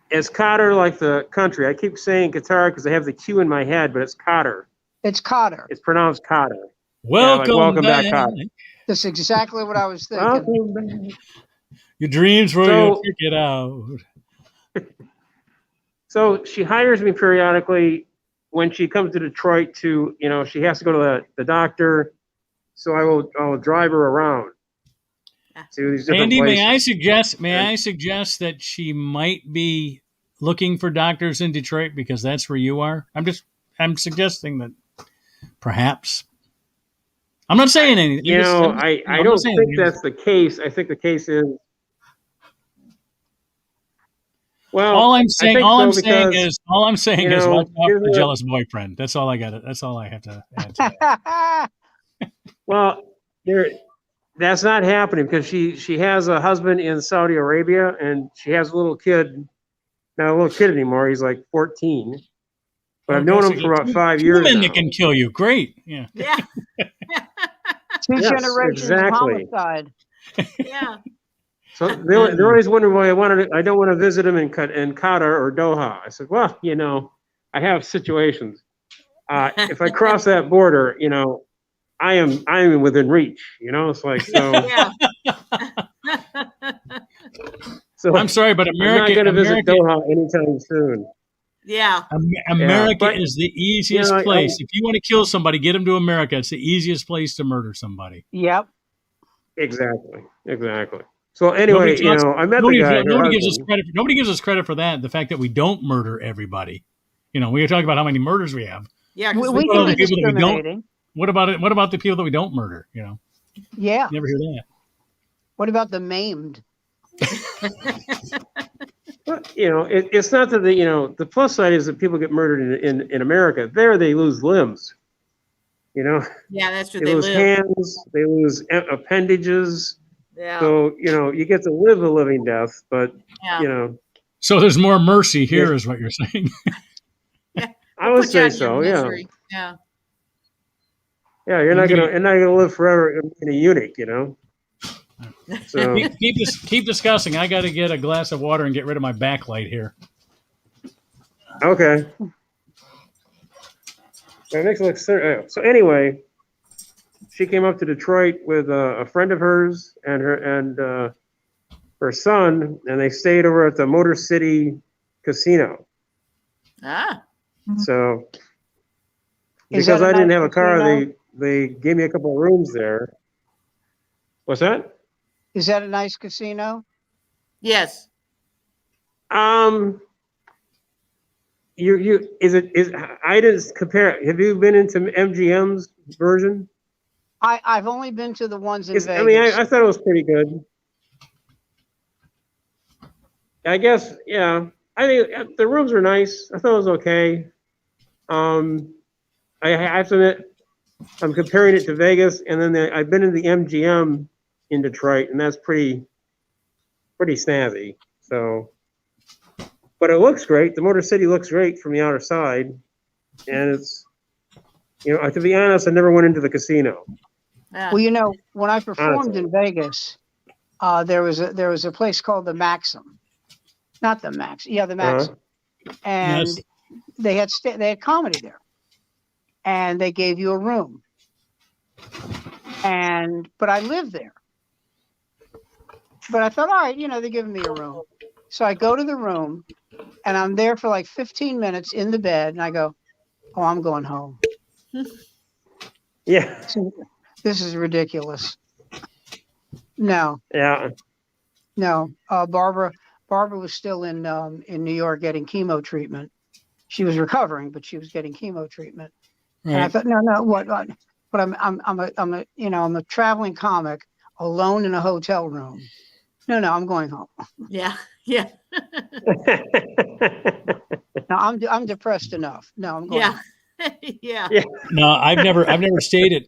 Speaker 5: It's Qatar like the country. I keep saying Qatar because I have the Q in my head, but it's Qatar.
Speaker 3: It's Qatar.
Speaker 5: It's pronounced Qatar.
Speaker 2: Welcome
Speaker 5: back, Qatar.
Speaker 3: That's exactly what I was thinking.
Speaker 5: Welcome back.
Speaker 2: Your dreams were you check it out.
Speaker 5: So she hires me periodically when she comes to Detroit to, she has to go to the doctor. So I will drive her around to these different
Speaker 2: Andy,
Speaker 5: places.
Speaker 2: may I suggest that she might be looking for doctors in Detroit because that's where you are? I'm suggesting that perhaps. I'm not saying anything.
Speaker 5: I don't think that's the case. I think the case is. Well,
Speaker 2: all I'm saying is watch out for the
Speaker 5: a-
Speaker 2: jealous boyfriend. That's all I got. That's all I have to add to that.
Speaker 5: Well, that's not happening because she has a husband in Saudi Arabia and she has a little kid. Not a little kid anymore. He's like 14. But I've known him for about 5 years.
Speaker 2: Women
Speaker 5: now.
Speaker 2: that can kill you. Great. Yeah.
Speaker 4: Yeah.
Speaker 3: Two generations of homicide.
Speaker 4: Yeah.
Speaker 5: So they're always wondering why I don't want to visit him in Qatar or Doha. I said, well, I have situations. If I cross that border, I am within reach. It's like so.
Speaker 4: Yeah.
Speaker 5: So
Speaker 2: I'm sorry, but
Speaker 5: I'm not going to visit Doha anytime soon.
Speaker 4: Yeah.
Speaker 2: America is the easiest place. If you want to kill somebody, get them to America. It's the easiest place to murder somebody.
Speaker 3: Yep.
Speaker 5: Exactly. So anyway, I met the guy.
Speaker 2: Nobody gives us credit for that. The fact that we don't murder everybody. We were talking about how many murders we have.
Speaker 4: Yeah.
Speaker 3: We can be discriminating.
Speaker 2: What about the people that we don't murder?
Speaker 3: Yeah.
Speaker 2: Never hear that.
Speaker 3: What about the maimed?
Speaker 5: But it's not that the plus side is that people get murdered in America. There, they lose limbs.
Speaker 4: Yeah, that's true.
Speaker 5: They
Speaker 4: They
Speaker 5: lose
Speaker 4: live.
Speaker 5: hands, they lose appendages.
Speaker 4: Yeah.
Speaker 5: So you get to live a living death, but
Speaker 4: Yeah.
Speaker 2: So there's more mercy here,
Speaker 5: Yeah.
Speaker 2: is what you're saying.
Speaker 4: Yeah.
Speaker 5: I
Speaker 4: We'll
Speaker 5: would
Speaker 4: put you
Speaker 5: say
Speaker 4: out of your
Speaker 5: so. Yeah,
Speaker 4: misery. Yeah.
Speaker 5: yeah. You're not gonna live forever in a eunuch. So
Speaker 2: Keep discussing. I got to get a glass of water and get rid of my backlight here.
Speaker 5: okay. That makes it look so. Anyway, she came up to Detroit with a friend of hers and her son, and they stayed over at the Motor City Casino.
Speaker 4: Ah.
Speaker 5: So
Speaker 3: Is
Speaker 5: because
Speaker 3: that a
Speaker 5: I didn't
Speaker 3: nice
Speaker 5: have a car,
Speaker 3: casino?
Speaker 5: they gave me a couple of rooms there. What's that?
Speaker 3: Is that a nice casino?
Speaker 4: Yes.
Speaker 5: I didn't compare. Have you been into MGM's version?
Speaker 3: I've only been to the ones in
Speaker 5: I
Speaker 3: Vegas.
Speaker 5: mean, I thought it was pretty good. I guess, yeah. I think the rooms were nice. I thought it was okay. I have to admit, I'm comparing it to Vegas, and then I've been in the MGM in Detroit, and that's pretty snazzy. So, but it looks great. The Motor City looks great from the outer side, and it's, to be honest, I never went into the casino.
Speaker 4: Yeah.
Speaker 3: Well, when I performed
Speaker 5: Honestly.
Speaker 3: in Vegas, there was a place called the Maxim, not the Max, yeah, the Maxim, and
Speaker 2: Yes.
Speaker 3: they had comedy there, and they gave you a room, but I lived there, but I thought, all right, they're giving me a room, so I go to the room, and I'm there for like 15 minutes in the bed, and I go, oh, I'm going home.
Speaker 5: Yeah.
Speaker 3: This is ridiculous. No.
Speaker 5: Yeah.
Speaker 3: No, Barbara was still in New York getting chemo treatment. She was recovering, but she was getting chemo treatment.
Speaker 2: Right.
Speaker 3: And I thought, no, what? But I'm a traveling comic alone in a hotel room. No, I'm going home.
Speaker 4: Yeah. Yeah.
Speaker 3: No, I'm depressed enough. No, I'm going.
Speaker 4: Yeah.
Speaker 3: Home.
Speaker 4: Yeah.
Speaker 5: Yeah.
Speaker 2: No, I've never stayed at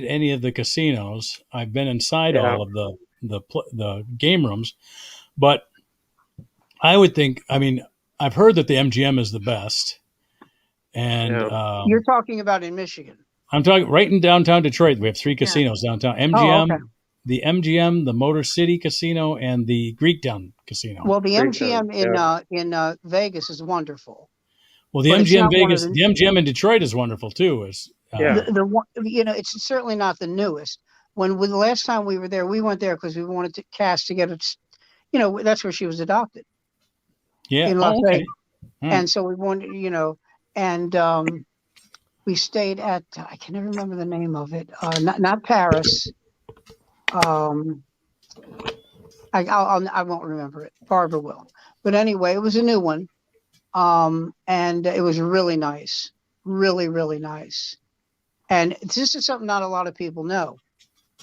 Speaker 2: any of the casinos. I've been inside
Speaker 5: Yeah.
Speaker 2: all of the game rooms, but I would think. I mean, I've heard that the MGM is the best, and
Speaker 5: Yeah.
Speaker 3: You're talking about in Michigan.
Speaker 2: I'm talking right in downtown Detroit. We have three casinos downtown: MGM,
Speaker 3: Oh, okay.
Speaker 2: the MGM, the Motor City Casino, and the Greektown Casino.
Speaker 3: Well, the
Speaker 5: Great
Speaker 3: MGM
Speaker 5: time,
Speaker 3: in Vegas is wonderful.
Speaker 2: Well, the
Speaker 3: but it's
Speaker 2: MGM
Speaker 3: not one of
Speaker 2: Vegas,
Speaker 3: the-
Speaker 2: the MGM in Detroit is wonderful too.
Speaker 5: Yeah.
Speaker 3: The one, it's certainly not the newest. When the last time we were there, we went there because we wanted Cass to get it. That's where she was adopted.
Speaker 2: Yeah.
Speaker 3: In Las Vegas.
Speaker 2: Hmm.
Speaker 3: And so we wanted, and we stayed at, I can never remember the name of it. Not Paris. I won't remember it. Barbara will. But anyway, it was a new one. And it was really nice. Really, really nice. And this is something not a lot of people know.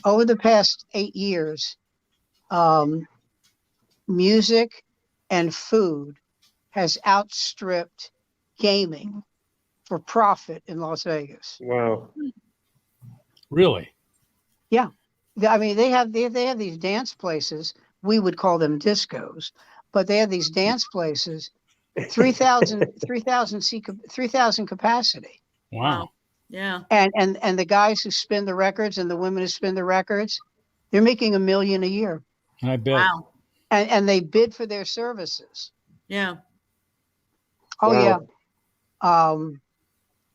Speaker 3: Over the past 8 years, music and food has outstripped gaming for profit in Las Vegas.
Speaker 5: Wow.
Speaker 2: Really?
Speaker 3: I mean, they have these dance places. We would call them discos, but they have these dance places, 3,000 capacity.
Speaker 2: Wow.
Speaker 4: Yeah.
Speaker 3: And the guys who spin the records and the women who spin the records, they're making $1 million a year.
Speaker 2: I bet.
Speaker 4: Wow.
Speaker 3: And they bid for their services.
Speaker 4: Yeah.
Speaker 3: Oh
Speaker 5: Wow.
Speaker 3: yeah.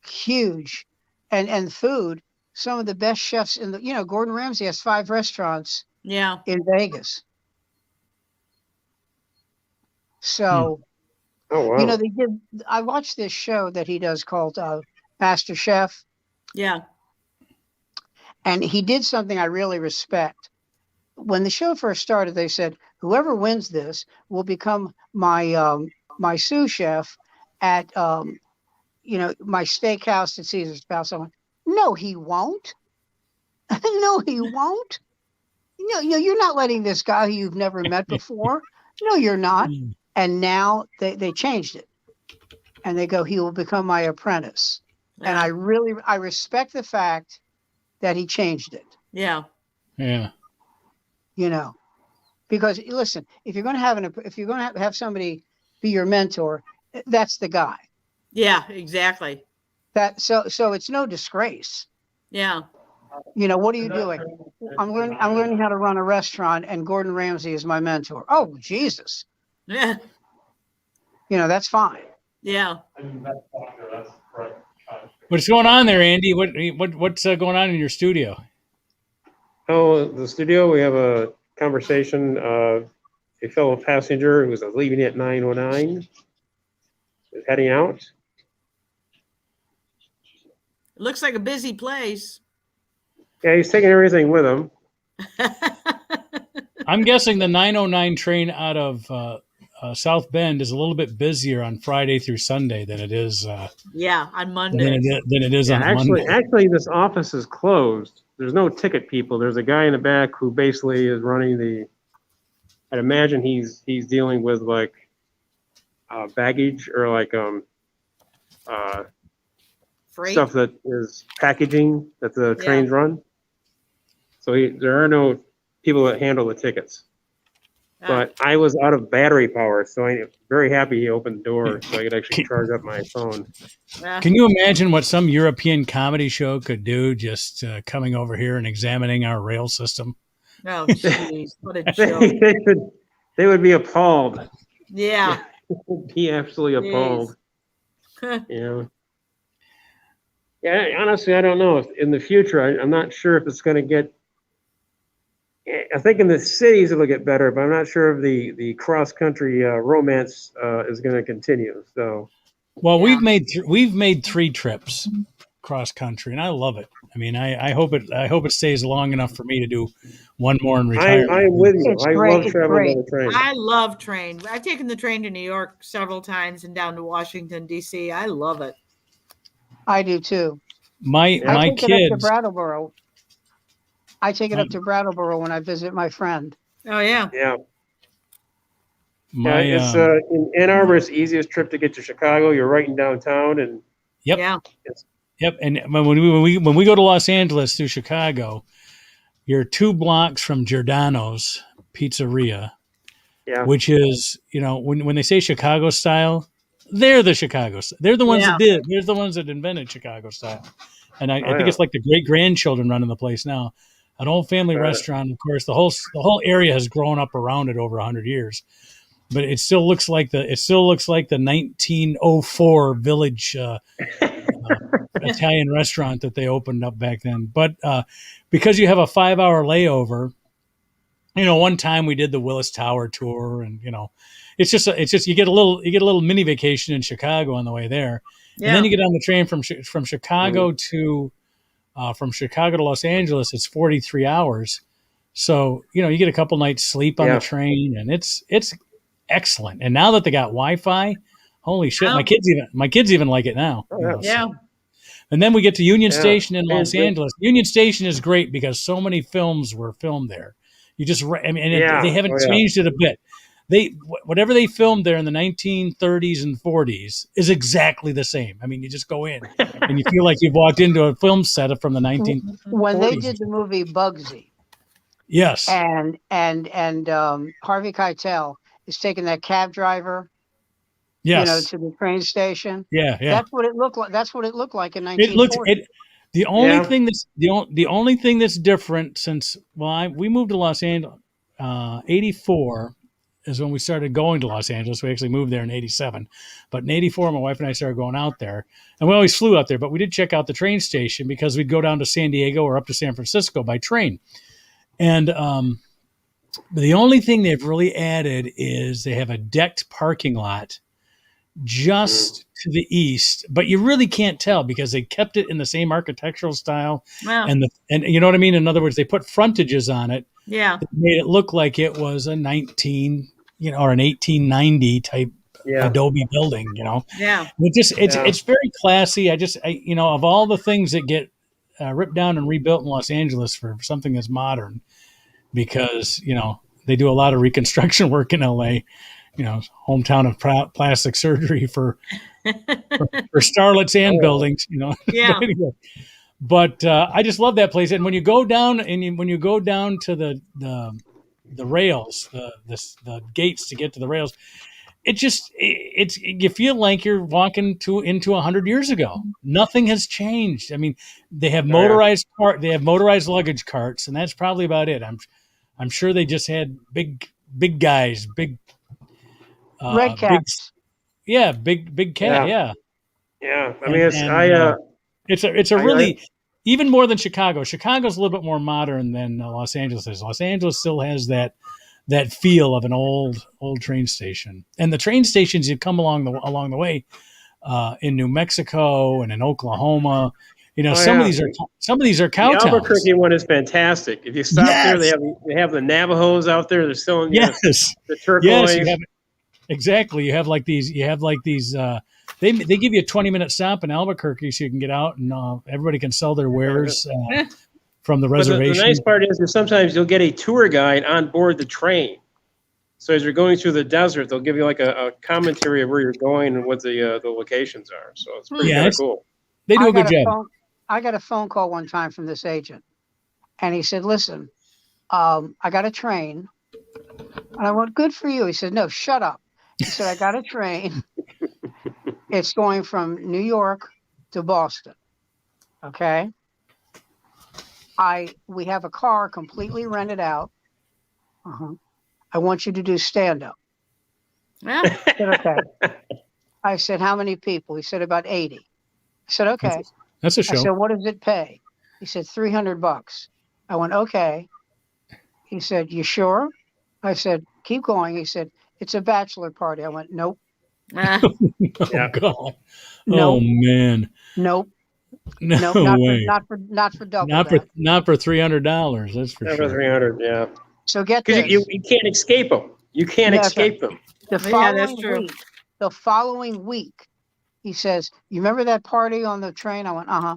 Speaker 3: Huge. And food, some of the best chefs in the, Gordon Ramsay has 5 restaurants
Speaker 4: Yeah.
Speaker 3: in Vegas. So,
Speaker 5: Oh wow.
Speaker 3: I watched this show that he does called Master Chef,
Speaker 4: Yeah.
Speaker 3: and he did something I really respect. When the show first started, they said, whoever wins this will become my sous chef at, my steakhouse at Caesar's Palace. I went, no, he won't. No, he won't. No, you're not letting this guy who you've never met before. No, you're not. And now they changed it, and they go, he will become my apprentice. And I respect the fact that he changed it.
Speaker 4: Yeah.
Speaker 2: Yeah.
Speaker 3: You know, because listen, if you're going to have somebody be your mentor, that's the guy.
Speaker 4: Yeah, exactly.
Speaker 3: So it's no disgrace.
Speaker 4: Yeah.
Speaker 3: You know, what are you doing? I'm learning how to run a restaurant, and Gordon Ramsay is my mentor. Oh, Jesus.
Speaker 4: Yeah.
Speaker 3: You know, that's fine.
Speaker 4: Yeah.
Speaker 2: What's going on there, Andy? What's going on in your studio?
Speaker 5: Oh, the studio, we have a conversation. A fellow passenger who was leaving at 9:09 is heading out.
Speaker 4: It looks like a busy place.
Speaker 5: Yeah, he's taking everything with him.
Speaker 2: I'm guessing the 909 train out of South Bend is a little bit busier on Friday through Sunday than it is.
Speaker 4: Yeah, on Monday.
Speaker 2: Than it is on Monday.
Speaker 5: Actually, this office is closed. There's no ticket people. There's a guy in the back who basically is running the. I'd imagine he's dealing with like baggage or like
Speaker 4: Freight.
Speaker 5: stuff that is packaging that the trains run. So there are no people that handle the tickets. But I was out of battery power, so I'm very happy he opened the door so I could actually charge up my phone.
Speaker 2: Can you imagine what some European comedy show could do just coming over here and examining our rail system?
Speaker 4: Oh, jeez. What a joke.
Speaker 5: They would be appalled.
Speaker 4: Yeah.
Speaker 5: They would be absolutely appalled. You know? Yeah, honestly, I don't know. In the future, I'm not sure if it's going to get. I think in the cities it'll get better, but I'm not sure if the cross country romance is going to continue. So,
Speaker 2: well, we've made 3 trips cross country, and I love it. I mean, I hope it stays long enough for me to do one more in retirement.
Speaker 5: I'm with you.
Speaker 3: It's
Speaker 5: I
Speaker 3: great.
Speaker 5: love traveling by the train.
Speaker 4: I love train. I've taken the train to New York several times and down to Washington, D.C. I love it.
Speaker 3: I do too.
Speaker 2: My
Speaker 3: I take
Speaker 2: kids.
Speaker 3: it up to Brattleboro. I take it up to Brattleboro when I visit my friend.
Speaker 4: Oh, yeah.
Speaker 5: Yeah.
Speaker 2: My,
Speaker 5: it's in Ann Arbor. It's the easiest trip to get to Chicago. You're right in downtown, and
Speaker 2: Yep.
Speaker 4: Yeah.
Speaker 2: Yep. And when we go to Los Angeles through Chicago, you're 2 blocks from Giordano's Pizzeria, which is, you know, when they say Chicago style, they're the Chicago. They're the ones that did. They're the ones that invented Chicago style. And I think it's like the great grandchildren running the place now. An old family restaurant, of course. The whole area has grown up around it over 100 years, but it still looks like the 1904 Village Italian restaurant that they opened up back then. But because you have a 5-hour layover, you know, one time we did the Willis Tower tour, and you know, it's just you get a little mini vacation in Chicago on the way there, and then you get on the train from Chicago to Los Angeles. It's 43 hours, so you know you get a couple nights sleep on the train, and it's excellent. And now that they got Wi-Fi, holy shit, my kids even like it now.
Speaker 4: Yeah.
Speaker 2: And then we get to Union Station in Los Angeles. Union Station is great because so many films were filmed there. You just, they haven't changed it a bit. Whatever they filmed there in the 1930s and 40s is exactly the same. I mean, you just go in and you feel like you've walked into a film set from the 1940s.
Speaker 3: When they did the movie Bugsy,
Speaker 2: yes,
Speaker 3: and Harvey Keitel is taking that cab driver, you know, to the train station.
Speaker 2: Yeah.
Speaker 3: That's what it looked like. That's what it looked like in 1940.
Speaker 2: The only thing that's different since we moved to Los Angeles, 84 is when we started going to Los Angeles. We actually moved there in 87, but in 84, my wife and I started going out there, and we always flew out there, but we did check out the train station because we'd go down to San Diego or up to San Francisco by train. And the only thing they've really added is they have a decked parking lot just to the east, but you really can't tell because they kept it in the same architectural style.
Speaker 4: Wow.
Speaker 2: And you know what I mean? In other words, they put frontages on it.
Speaker 4: Yeah.
Speaker 2: That made it look like it was a 1890 type Adobe building, you know?
Speaker 4: Yeah.
Speaker 2: It's very classy. You know, of all the things that get ripped down and rebuilt in Los Angeles for something that's modern, because, you know, they do a lot of reconstruction work in LA. hometown of plastic surgery for starlets and buildings.
Speaker 6: Yeah.
Speaker 2: Anyway, but I just love that place. And when you go down when you go down to the rails, the gates to get to the rails, it's you feel like you're walking into 100 years ago. Nothing has changed. I mean, they have motorized luggage carts, and that's probably about it. I'm sure they just had big guys, big
Speaker 3: Red cats.
Speaker 2: big cat, yeah.
Speaker 5: Yeah, I mean,
Speaker 2: it's a really even more than Chicago. Chicago's a little bit more modern than Los Angeles is. Los Angeles still has that feel of an old train station, and the train stations you come along the way in New Mexico and in Oklahoma. Some of these are cow towns.
Speaker 5: The Albuquerque one is fantastic. If you stop there, they have the Navajos out there. They're selling the turquoise.
Speaker 2: Yes, exactly. You have like these. They give you a 20-minute stop in Albuquerque so you can get out and everybody can sell their wares from the reservation.
Speaker 5: The nice part is that sometimes you'll get a tour guide on board the train. So as you're going through the desert, they'll give you like a commentary of where you're going and what the locations are. So it's pretty kind of cool.
Speaker 2: They do a good job.
Speaker 3: I got a phone call one time from this agent, and he said, "Listen, I got a train." And I went, "Good for you." He said, "No, shut up." He said, "I got a train. It's going from New York to Boston. Okay. We have a car completely rented out. I want you to do stand-up."
Speaker 6: Yeah.
Speaker 3: I said, "Okay." I said, "How many people?" He said, "About 80. I said, "Okay."
Speaker 2: That's a show.
Speaker 3: I said, "What does it pay?" He said, $300. I went, "Okay." He said, "You sure?" I said, "Keep going." He said, "It's a bachelor party." I went, "Nope."
Speaker 2: Oh, God.
Speaker 3: Nope.
Speaker 2: Oh, man.
Speaker 3: Nope.
Speaker 2: No
Speaker 3: Nope.
Speaker 2: way.
Speaker 3: Not for double.
Speaker 2: Not for $300. That's for
Speaker 5: Not
Speaker 2: sure.
Speaker 5: for 300, yeah.
Speaker 3: So get this.
Speaker 5: Because you can't escape them. You can't escape them.
Speaker 6: That's true.
Speaker 3: The following week, he says, "You remember that party on the train?" I went, "Uh-huh."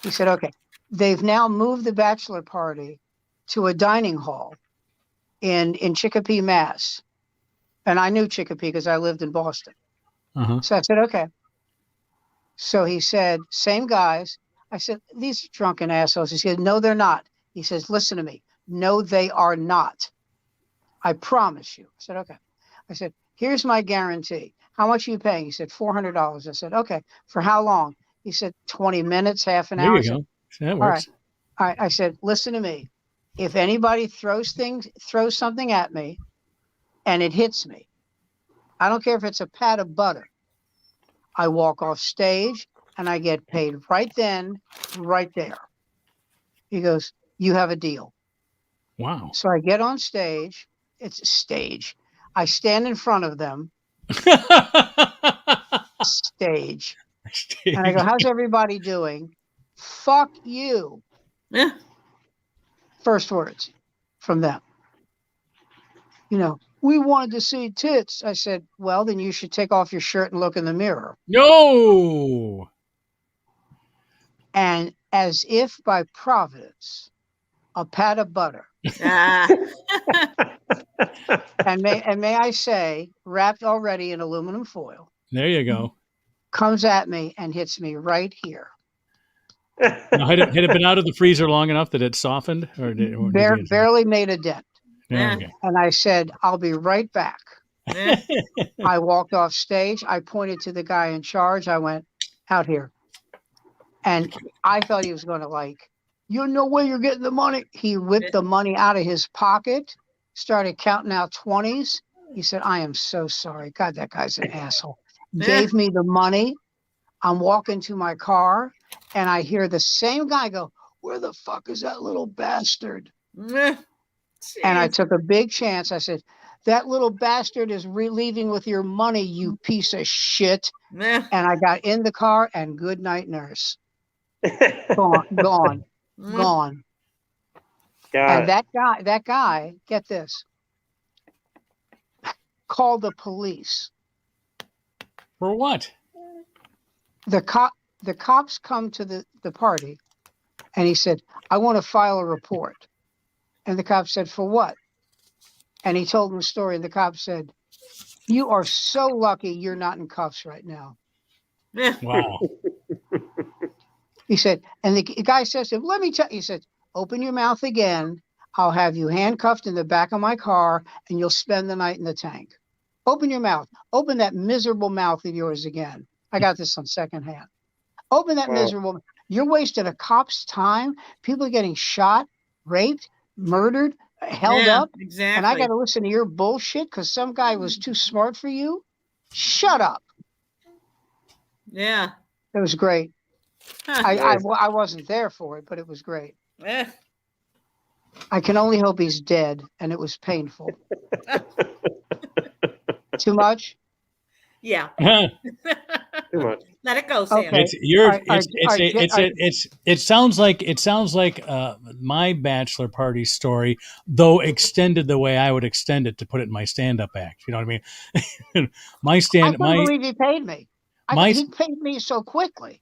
Speaker 3: He said, "Okay. They've now moved the bachelor party to a dining hall in Chicopee, Mass." And I knew Chicopee because I lived in Boston. So I said, "Okay." So he said, "Same guys." I said, "These are drunken assholes." He said, "No, they're not." He says, "Listen to me. No, they are not. I promise you." I said, "Okay." I said, "Here's my guarantee. How much are you paying?" He said, $400. I said, "Okay. For how long?" He said, 20 minutes, half an hour.
Speaker 2: There you go. That
Speaker 3: All
Speaker 2: works.
Speaker 3: right. I said, "Listen to me. If anybody throws something at me and it hits me, I don't care if it's a pat of butter. I walk off stage and I get paid right then, right there." He goes, "You have a deal."
Speaker 2: Wow.
Speaker 3: So I get on stage. It's a stage. I stand in front of them. Stage. And I go, "How's everybody doing?" "Fuck you."
Speaker 6: Yeah.
Speaker 3: First words from them. "We wanted to see tits." I said, "Well, then you should take off your shirt and look in the mirror."
Speaker 2: No.
Speaker 3: And as if by providence, a pat of butter.
Speaker 6: Ah.
Speaker 3: And may I say, wrapped already in aluminum foil,
Speaker 2: There you go.
Speaker 3: comes at me and hits me right here.
Speaker 2: Now, had it been out of the freezer long enough that it softened, or did it
Speaker 3: Barely made a dent.
Speaker 2: Yeah, okay.
Speaker 3: And I said, "I'll be right back." I walked off stage. I pointed to the guy in charge. I went, "Out here." And I thought he was going to "You no way you're getting the money." He whipped the money out of his pocket, started counting out 20s. He said, "I am so sorry." God, that guy's an asshole. Gave me the money. I'm walking to my car and I hear the same guy go, "Where the fuck is that little bastard?" And I took a big chance. I said, "That little bastard is leaving with your money, you piece of shit." And I got in the car and good night, nurse. Gone. And that guy, get this, called the police.
Speaker 2: For what?
Speaker 3: The cops come to the party, and he said, "I want to file a report." And the cop said, "For what?" And he told them the story. And the cop said, You are so lucky you're not in cuffs right now.
Speaker 6: Yeah.
Speaker 2: Wow.
Speaker 3: He said, and the guy says to him, let me tell you, he said, open your mouth again. I'll have you handcuffed in the back of my car and you'll spend the night in the tank. Open your mouth. Open that miserable mouth of yours again. I got this on secondhand. Open that
Speaker 5: Wow.
Speaker 3: miserable. You're wasting a cop's time. People are getting shot, raped, murdered, held
Speaker 6: Yeah,
Speaker 3: up.
Speaker 6: exactly.
Speaker 3: And I got to listen to your bullshit because some guy was too smart for you. Shut up.
Speaker 6: Yeah.
Speaker 3: It was great.
Speaker 6: Huh.
Speaker 3: I wasn't there for it, but it was great.
Speaker 6: Eh.
Speaker 3: I can only hope he's dead, and it was painful. Too much?
Speaker 6: Yeah.
Speaker 5: Too much.
Speaker 6: Let it go, Sam.
Speaker 3: Okay.
Speaker 2: It's yours.
Speaker 3: All right,
Speaker 2: It sounds like my bachelor party story, though extended the way I would extend it to put it in my stand-up act. You know what I mean?
Speaker 3: I couldn't believe he paid me.
Speaker 2: my-
Speaker 3: He paid me so quickly.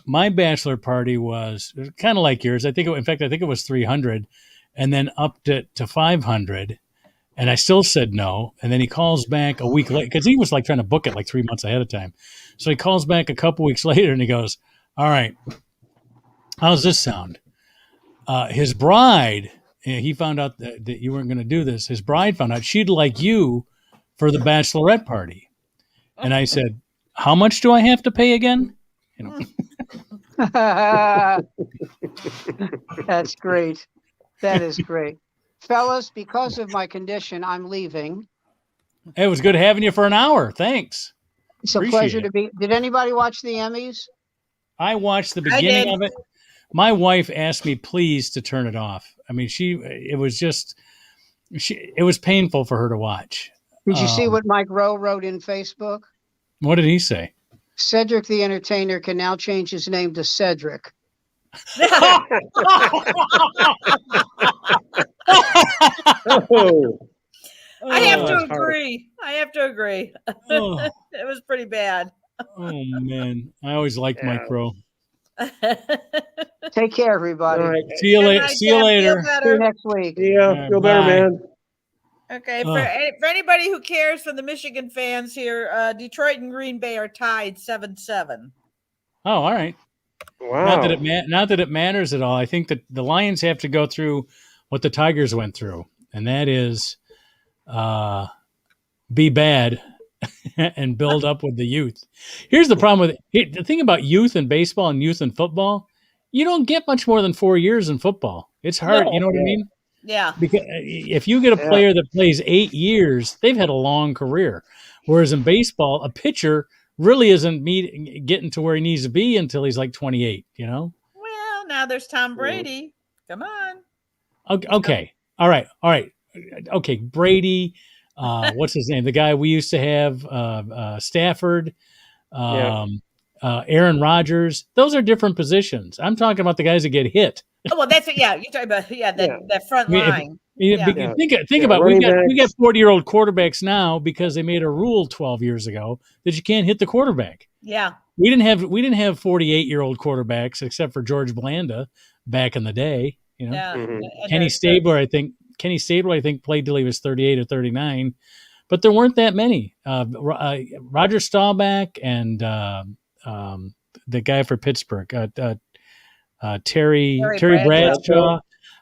Speaker 2: my bachelor party was kind of like yours. I think it was 300, and then upped it to 500. And I still said no. And then he calls back a week later because he was like trying to book it like 3 months ahead of time. So he calls back a couple weeks later and he goes, all right, how's this sound? His bride, he found out that you weren't going to do this. His bride found out she'd like you for the bachelorette party. And I said, how much do I have to pay again? You know,
Speaker 3: That's great. That is great. Fellas, because of my condition, I'm leaving.
Speaker 2: it was good having you for an hour. Thanks.
Speaker 3: It's a
Speaker 2: Appreciate
Speaker 3: pleasure
Speaker 2: it.
Speaker 3: to be. Did anybody watch the Emmys?
Speaker 2: I watched the
Speaker 6: I
Speaker 2: beginning
Speaker 6: did.
Speaker 2: of it. My wife asked me please to turn it off. I mean, it was painful for her to watch.
Speaker 3: Did you see what Mike Rowe wrote in Facebook?
Speaker 2: What did he say?
Speaker 3: Cedric the Entertainer can now change his name to Cedric.
Speaker 5: Oh,
Speaker 6: I have to
Speaker 5: that's hard.
Speaker 6: agree. I have to agree.
Speaker 2: Oh,
Speaker 6: It was pretty bad.
Speaker 2: oh, man. I always liked
Speaker 5: Yeah.
Speaker 2: Mike Rowe.
Speaker 3: Take care, everybody.
Speaker 5: All right.
Speaker 2: See you
Speaker 6: Good
Speaker 2: later.
Speaker 6: night,
Speaker 2: See you
Speaker 6: Sam. Feel
Speaker 2: later.
Speaker 3: See you
Speaker 6: better.
Speaker 3: next week.
Speaker 5: Yeah, feel better,
Speaker 2: Bye.
Speaker 5: man.
Speaker 6: Okay,
Speaker 2: Oh.
Speaker 6: for anybody who cares, for the Michigan fans here, Detroit and Green Bay are tied 7-7.
Speaker 2: Oh, all right.
Speaker 5: Wow.
Speaker 2: Not that it matters at all. I think that the Lions have to go through what the Tigers went through, and that is be bad and build up with the youth. Here's the problem with it. The thing about youth in baseball and youth in football, you don't get much more than 4 years in football. It's hard.
Speaker 6: No.
Speaker 2: You know what I mean?
Speaker 6: Yeah.
Speaker 2: Because if you get a player that plays 8 years, they've had a long career. Whereas in baseball, a pitcher really isn't getting to where he needs to be until he's like 28, you know?
Speaker 6: Well, now there's Tom Brady. Come on.
Speaker 2: Okay. All right. Okay. Brady, what's his name? The guy we used to have, Stafford, Aaron Rodgers. Those are different positions. I'm talking about the guys that get hit.
Speaker 6: Oh, well, that's it. Yeah, you're talking about that front
Speaker 2: I mean,
Speaker 6: line.
Speaker 2: Think about it.
Speaker 5: running
Speaker 2: We got 40-year-old quarterbacks now because they made a rule 12 years ago that you can't hit the quarterback.
Speaker 6: Yeah.
Speaker 2: We didn't have 48-year-old quarterbacks except for George Blanda back in the day. You know,
Speaker 6: Yeah.
Speaker 5: Mhm.
Speaker 6: And
Speaker 2: Kenny Stabler, I think played till he was 38 or 39, but there weren't that many. Roger Staubach and the guy for Pittsburgh, Terry Bradshaw.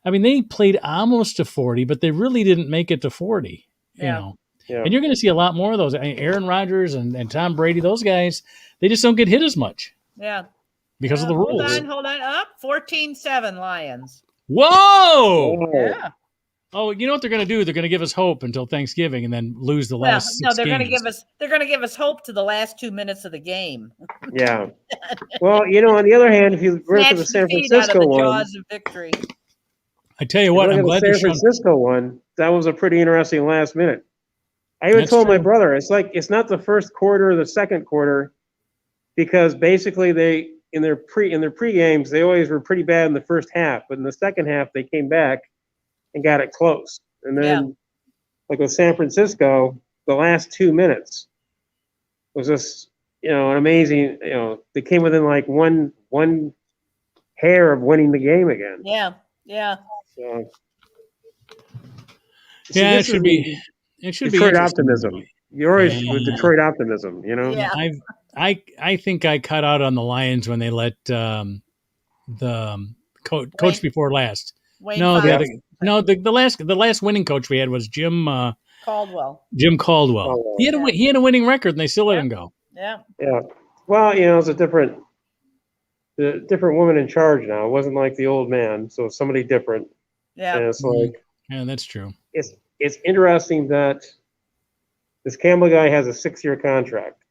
Speaker 2: I mean, they played almost to 40, but they really didn't make it to 40. You know, and you're going to see a lot more of those. I mean, Aaron Rodgers and Tom Brady, those guys, they just don't get hit as much.
Speaker 6: Yeah.
Speaker 2: Because of the rules.
Speaker 6: Hold on. Up 14-7 Lions.
Speaker 2: Whoa!
Speaker 6: Yeah.
Speaker 2: Oh, you know what they're going to do? They're going to give us hope until Thanksgiving and then lose the last six
Speaker 6: they're going to
Speaker 2: games.
Speaker 6: they're going to give us hope to the last 2 minutes of the game.
Speaker 5: Yeah. Well, on the other hand, if you look at the San
Speaker 6: Snatch the feet out of
Speaker 5: Francisco
Speaker 6: the
Speaker 5: one,
Speaker 6: jaws of victory.
Speaker 2: I tell you what, I'm glad
Speaker 5: the
Speaker 2: you're
Speaker 5: San
Speaker 2: showing.
Speaker 5: Francisco one, that was a pretty interesting last minute. I even
Speaker 2: That's
Speaker 5: told my
Speaker 2: true.
Speaker 5: brother, it's not the first quarter or the second quarter, because basically they in their pre games they always were pretty bad in the first half, but in the second half they came back and got it close. And then, like with San Francisco, the last 2 minutes was just an amazing. They came within like one hair of winning the game again.
Speaker 6: Yeah.
Speaker 5: So,
Speaker 2: Yeah,
Speaker 5: this
Speaker 2: it should
Speaker 5: is
Speaker 2: be. It should be
Speaker 5: Detroit
Speaker 2: interesting.
Speaker 5: optimism. You're always
Speaker 2: Yeah.
Speaker 5: with Detroit optimism, you know?
Speaker 6: Yeah.
Speaker 2: I think I cut out on the Lions when they let the coach
Speaker 6: Wayne-
Speaker 2: before last.
Speaker 6: Wayne
Speaker 2: No, the
Speaker 6: Fontes,
Speaker 2: other, no, the last winning coach we had was Jim
Speaker 6: Caldwell.
Speaker 2: Caldwell.
Speaker 5: Oh,
Speaker 2: He had a winning record, and they still let
Speaker 6: Yeah.
Speaker 2: him go.
Speaker 6: Yeah.
Speaker 5: yeah. Well, you know, it's a different woman in charge now. It wasn't like the old man, so it's somebody different.
Speaker 6: Yeah.
Speaker 5: And it's like
Speaker 2: Yeah, that's true.
Speaker 5: it's interesting that this Campbell guy has a 6-year contract,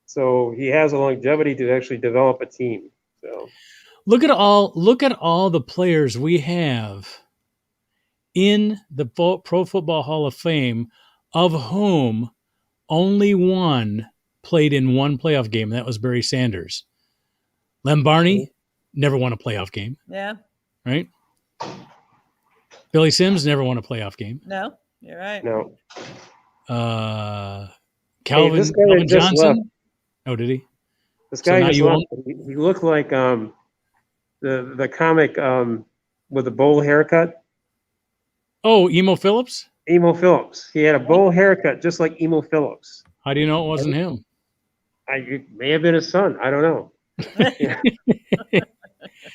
Speaker 5: so he has a longevity to actually develop a team. So
Speaker 2: Look at all the players we have in the Pro Football Hall of Fame, of whom only one played in one playoff game, and that was Barry Sanders. Lem Barney never won a playoff game,
Speaker 6: Yeah.
Speaker 2: right? Billy Sims never won a playoff game.
Speaker 6: No, you're right.
Speaker 5: no,
Speaker 2: Calvin,
Speaker 5: this guy that
Speaker 2: Calvin
Speaker 5: just
Speaker 2: Johnson.
Speaker 5: left.
Speaker 2: Oh, did he?
Speaker 5: This
Speaker 2: So
Speaker 5: guy
Speaker 2: now
Speaker 5: just
Speaker 2: you
Speaker 5: left. He looked like the comic with the bowl haircut.
Speaker 2: Oh, Emo Phillips.
Speaker 5: Emo Phillips. He had a bowl haircut just like Emo Phillips.
Speaker 2: How do you know it wasn't him?
Speaker 5: It may have been his son. I don't know. Yeah.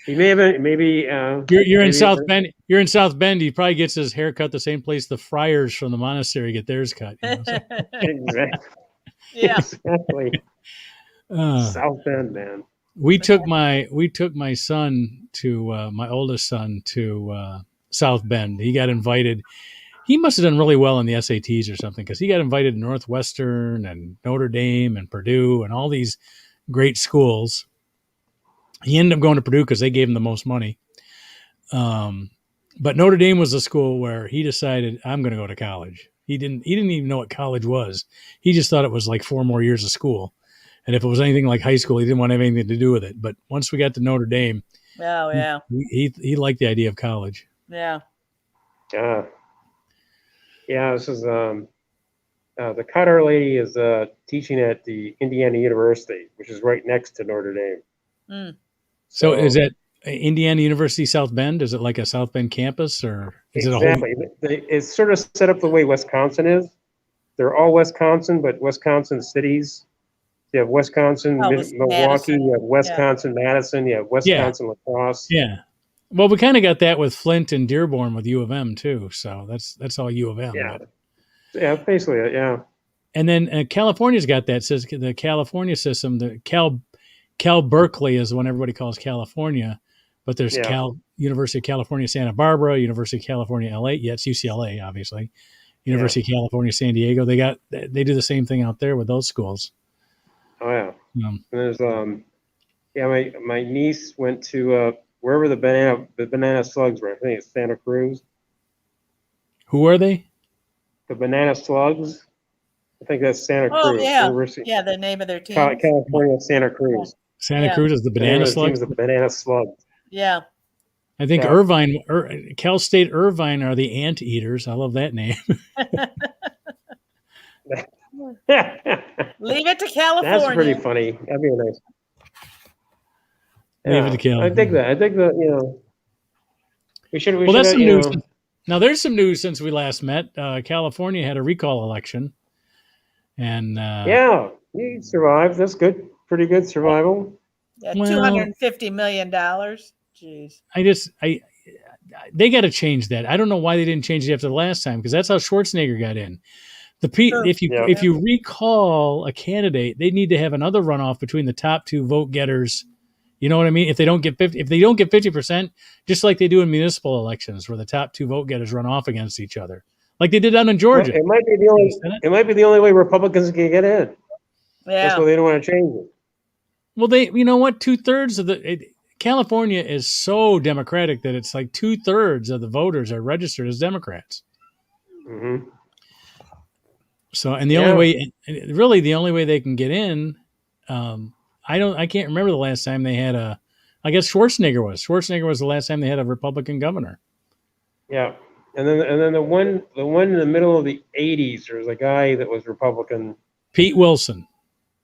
Speaker 5: He may have been. Maybe.
Speaker 2: You're in
Speaker 5: maybe-
Speaker 2: South Bend. You're in South Bend. He probably gets his hair cut the same place the friars from the monastery get theirs cut. You know?
Speaker 5: Exactly.
Speaker 6: Yeah.
Speaker 5: Exactly.
Speaker 2: Uh,
Speaker 5: South Bend, man.
Speaker 2: we took my son to my oldest son to South Bend. He got invited. He must have done really well in the SATs or something, because he got invited to Northwestern and Notre Dame and Purdue and all these great schools. He ended up going to Purdue because they gave him the most money. But Notre Dame was the school where he decided, I'm going to go to college. He didn't even know what college was. He just thought it was like 4 more years of school. And if it was anything like high school, he didn't want to have anything to do with it. But once we got to Notre Dame,
Speaker 6: Oh, yeah.
Speaker 2: he liked the idea of college.
Speaker 6: Yeah.
Speaker 5: Yeah. Yeah. This is the Cutter lady is teaching at the Indiana University, which is right next to Notre Dame.
Speaker 6: Mm.
Speaker 2: So is that Indiana University South Bend? Is it like a South Bend campus, or is it a whole?
Speaker 5: Exactly. It's sort of set up the way Wisconsin is. They're all Wisconsin, but Wisconsin cities. You have Wisconsin,
Speaker 6: Oh,
Speaker 5: Milwaukee.
Speaker 6: Madison.
Speaker 5: You have Wisconsin, Madison. You have Wisconsin, La Crosse.
Speaker 2: Yeah. Well, we kind of got that with Flint and Dearborn with U of M too. So that's all U of M.
Speaker 5: Yeah.
Speaker 2: But-
Speaker 5: Yeah, basically, yeah.
Speaker 2: And then California's got that. Says the California system. The Cal Berkeley is the one everybody calls California, but there's
Speaker 5: Yeah.
Speaker 2: University of California Santa Barbara, University of California LA. Yeah, it's UCLA, obviously. University of California San Diego. They do the same thing out there with those schools.
Speaker 5: Oh yeah.
Speaker 2: Um,
Speaker 5: And there's my niece went to wherever the banana slugs were. I think it's Santa Cruz.
Speaker 2: who are they?
Speaker 5: The banana slugs. I think that's Santa
Speaker 6: Oh,
Speaker 5: Cruz.
Speaker 6: yeah.
Speaker 5: University
Speaker 6: Yeah. The name of their team.
Speaker 5: California Santa Cruz.
Speaker 2: Santa
Speaker 6: Yeah.
Speaker 2: Cruz is the
Speaker 5: The name
Speaker 2: banana
Speaker 5: of the team
Speaker 2: slugs.
Speaker 5: is the banana slugs.
Speaker 6: Yeah.
Speaker 2: I think
Speaker 5: Yeah.
Speaker 2: Cal State Irvine are the ant eaters. I love that name.
Speaker 6: Leave it to California.
Speaker 5: That's pretty funny. That'd be nice.
Speaker 2: Leave it to Cal.
Speaker 5: I dig that. I dig that. You know, we should.
Speaker 2: Well, that's some
Speaker 5: you
Speaker 2: news.
Speaker 5: know,
Speaker 2: Now, there's some news since we last met. California had a recall election, and
Speaker 5: yeah, you survived. That's good. Pretty good survival.
Speaker 6: Yeah,
Speaker 2: Well-
Speaker 6: $250 million. Jeez.
Speaker 2: They got to change that. I don't know why they didn't change it after the last time, because that's how Schwarzenegger got in.
Speaker 6: Sure.
Speaker 2: If
Speaker 5: Yeah.
Speaker 2: you recall a candidate, they need to have another runoff between the top 2 vote getters. You know what I mean? If they don't get 50%, just like they do in municipal elections, where the top 2 vote getters run off against each other, like they did down in Georgia.
Speaker 5: It might be the only. It might be the only way Republicans can get in. That's
Speaker 6: Yeah.
Speaker 5: why they don't want to change it.
Speaker 2: Well, you know what? 2/3 of California is so Democratic that it's like 2/3 of the voters are registered as Democrats.
Speaker 5: Hmm.
Speaker 2: So, and the
Speaker 5: Yeah.
Speaker 2: only way they can get in, I can't remember the last time they had I guess Schwarzenegger was the last time they had a Republican governor.
Speaker 5: Yeah, and then the one in the middle of the '80s, there was a guy that was Republican.
Speaker 2: Pete Wilson.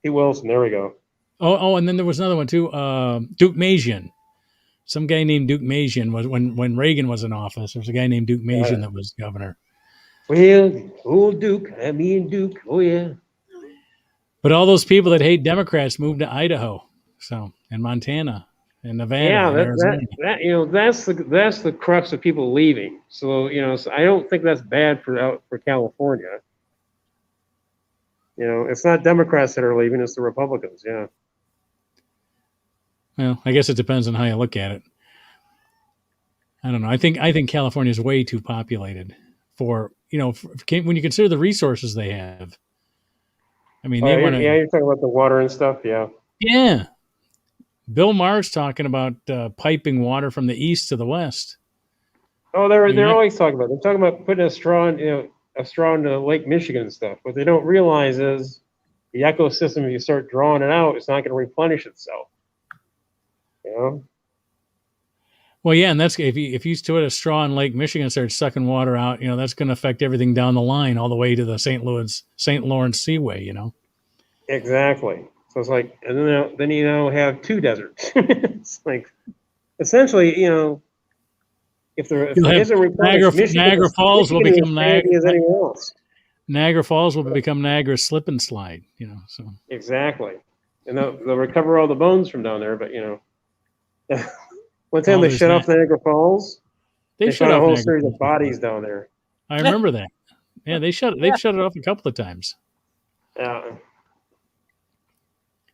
Speaker 5: Pete Wilson. There we go.
Speaker 2: Oh, and then there was another one too. Duke Majian. Some guy named Duke Majian was when Reagan was in office. There was a guy named Duke Majian that was governor.
Speaker 5: Well, old Duke, I mean Duke. Oh yeah.
Speaker 2: But all those people that hate Democrats moved to Idaho, so and Montana and Nevada
Speaker 5: Yeah,
Speaker 2: and Arizona.
Speaker 5: that's the crux of people leaving. So so I don't think that's bad for California. It's not Democrats that are leaving; it's the Republicans. Yeah.
Speaker 2: Well, I guess it depends on how you look at it. I don't know. I think California is way too populated for when you consider the resources they have. I mean, they want to.
Speaker 5: Yeah, you're talking about the water and stuff. Yeah.
Speaker 2: Yeah, Bill Maher's talking about piping water from the east to the west.
Speaker 5: Oh, they're always talking about. They're talking about putting a straw in Lake Michigan and stuff. What they don't realize is the ecosystem. If you start drawing it out, it's not going to replenish itself.
Speaker 2: Well, yeah, and that's if you put a straw in Lake Michigan and start sucking water out, that's going to affect everything down the line, all the way to the St. Lawrence Seaway.
Speaker 5: Exactly. So it's like, and then have two deserts. It's like, essentially, if there isn't replenished,
Speaker 2: Niagara Falls will become Niagara Falls will become Niagara Slip and Slide. So
Speaker 5: exactly, and they'll recover all the bones from down there. But one time they shut off Niagara Falls, they found a whole series of bodies down there.
Speaker 2: I remember that. Yeah, they've shut it off a couple of times.
Speaker 5: Yeah.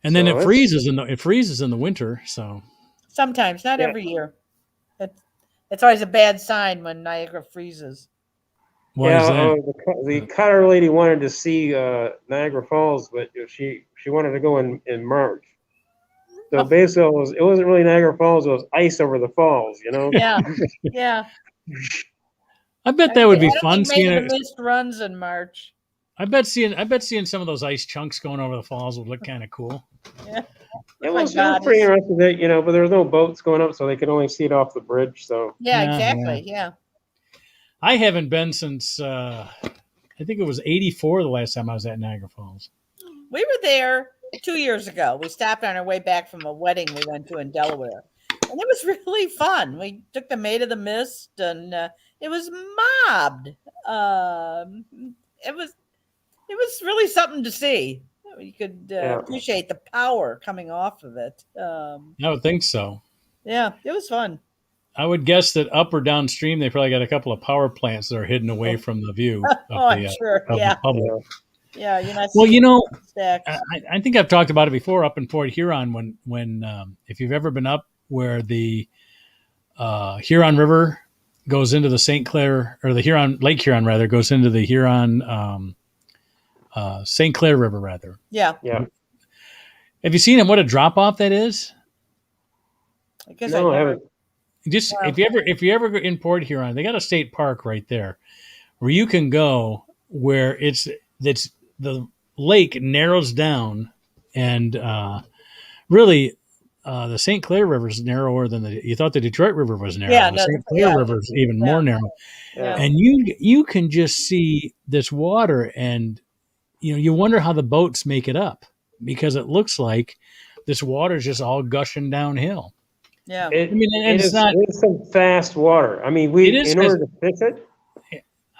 Speaker 2: And then it freezes in the winter. So
Speaker 6: sometimes, not every year. It's always a bad sign when Niagara freezes.
Speaker 2: Why is that?
Speaker 5: The Cutter lady wanted to see Niagara Falls, but she wanted to go in March. So basically, it wasn't really Niagara Falls; it was ice over the falls.
Speaker 6: Yeah, yeah.
Speaker 2: I bet that would be fun.
Speaker 6: Seeing the mist runs in March.
Speaker 2: I bet seeing some of those ice chunks going over the falls would look kind of cool.
Speaker 6: Yeah.
Speaker 5: It was pretty interesting, but there was no boats going up, so they could only see it off the bridge. So
Speaker 6: yeah, exactly. Yeah.
Speaker 2: I haven't been since I think it was '84 the last time I was at Niagara Falls.
Speaker 6: We were there 2 years ago. We stopped on our way back from a wedding we went to in Delaware, and it was really fun. We took the Maid of the Mist, and it was mobbed. It was really something to see. You could appreciate the power coming off of it.
Speaker 2: I would think so.
Speaker 6: Yeah, it was fun.
Speaker 2: I would guess that up or downstream, they probably got a couple of power plants that are hidden away from the view of the public.
Speaker 6: Yeah, you're not.
Speaker 2: Well, I think I've talked about it before up in Port Huron when if you've ever been up where the Huron River goes into the St. Clair, or the Lake Huron rather, goes into the Huron St. Clair River rather.
Speaker 6: Yeah.
Speaker 5: Yeah.
Speaker 2: Have you seen it? What a drop off that is?
Speaker 6: I guess
Speaker 5: I haven't.
Speaker 2: Just if you ever go in Port Huron, they got a state park right there where you can go where it's the lake narrows down, and really the St. Clair River is narrower than you thought the Detroit River was narrow.
Speaker 6: Yeah,
Speaker 2: the St. Clair River is even more narrow.
Speaker 6: Yeah.
Speaker 2: And you can just see this water, and you wonder how the boats make it up, because it looks like this water is just all gushing downhill.
Speaker 6: Yeah.
Speaker 5: It's some fast water. I mean, in order to fix it.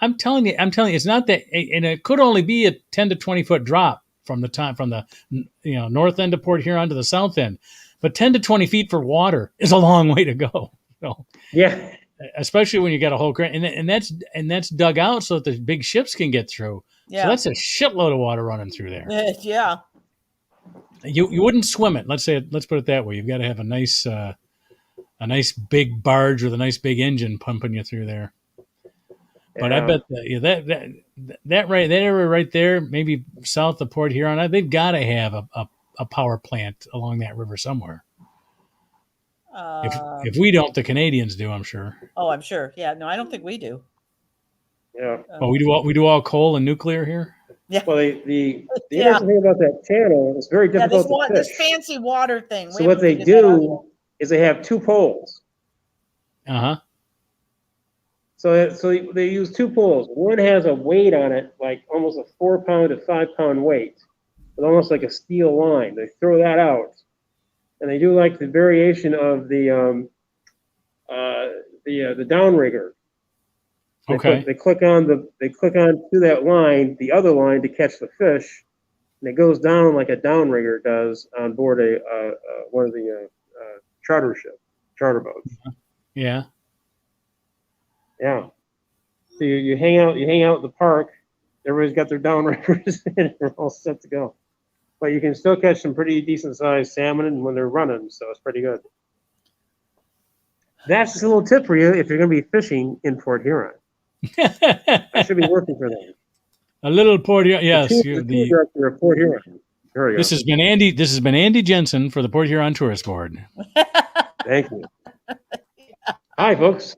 Speaker 2: I'm telling you, it's not that, and it could only be a 10 to 20 foot drop from the north end of Port Huron to the south end, but 10 to 20 feet for water is a long way to go.
Speaker 5: Yeah.
Speaker 2: Especially when you got a whole and that's dug out so that the big ships can get through.
Speaker 6: Yeah.
Speaker 2: So that's a shitload of water running through there.
Speaker 6: Yeah.
Speaker 2: You wouldn't swim it. Let's put it that way. You've got to have a nice big barge with a nice big engine pumping you through there. But I bet that area right there, maybe south of Port Huron, they've got to have a power plant along that river somewhere. If we don't, the Canadians do, I'm sure.
Speaker 6: Oh, I'm sure. Yeah. No, I don't think we do.
Speaker 5: Yeah.
Speaker 2: Well, we do all coal and nuclear here.
Speaker 6: Yeah.
Speaker 5: Well, the interesting thing about that channel is very difficult to fish.
Speaker 6: This fancy water thing.
Speaker 5: So what they do is they have two poles.
Speaker 2: Uh-huh.
Speaker 5: So they use two poles. One has a weight on it, like almost a 4 pound to 5 pound weight, with almost like a steel line. They throw that out, and they do like the variation of the downrigger.
Speaker 2: Okay.
Speaker 5: They click on to that line, the other line to catch the fish, and it goes down like a downrigger does on board one of the charter boats.
Speaker 2: Yeah.
Speaker 5: Yeah. So you hang out at the park. Everybody's got their downriggers and they're all set to go. But you can still catch some pretty decent sized salmon when they're running, so it's pretty good. That's just a little tip for you if you're going to be fishing in Port Huron. I should be working for them.
Speaker 2: A little Port Huron. Yes.
Speaker 5: The tour director of Port Huron. There we go.
Speaker 2: This has been Andy Jensen for the Port Huron Tourist Board.
Speaker 5: Thank you. Hi, folks.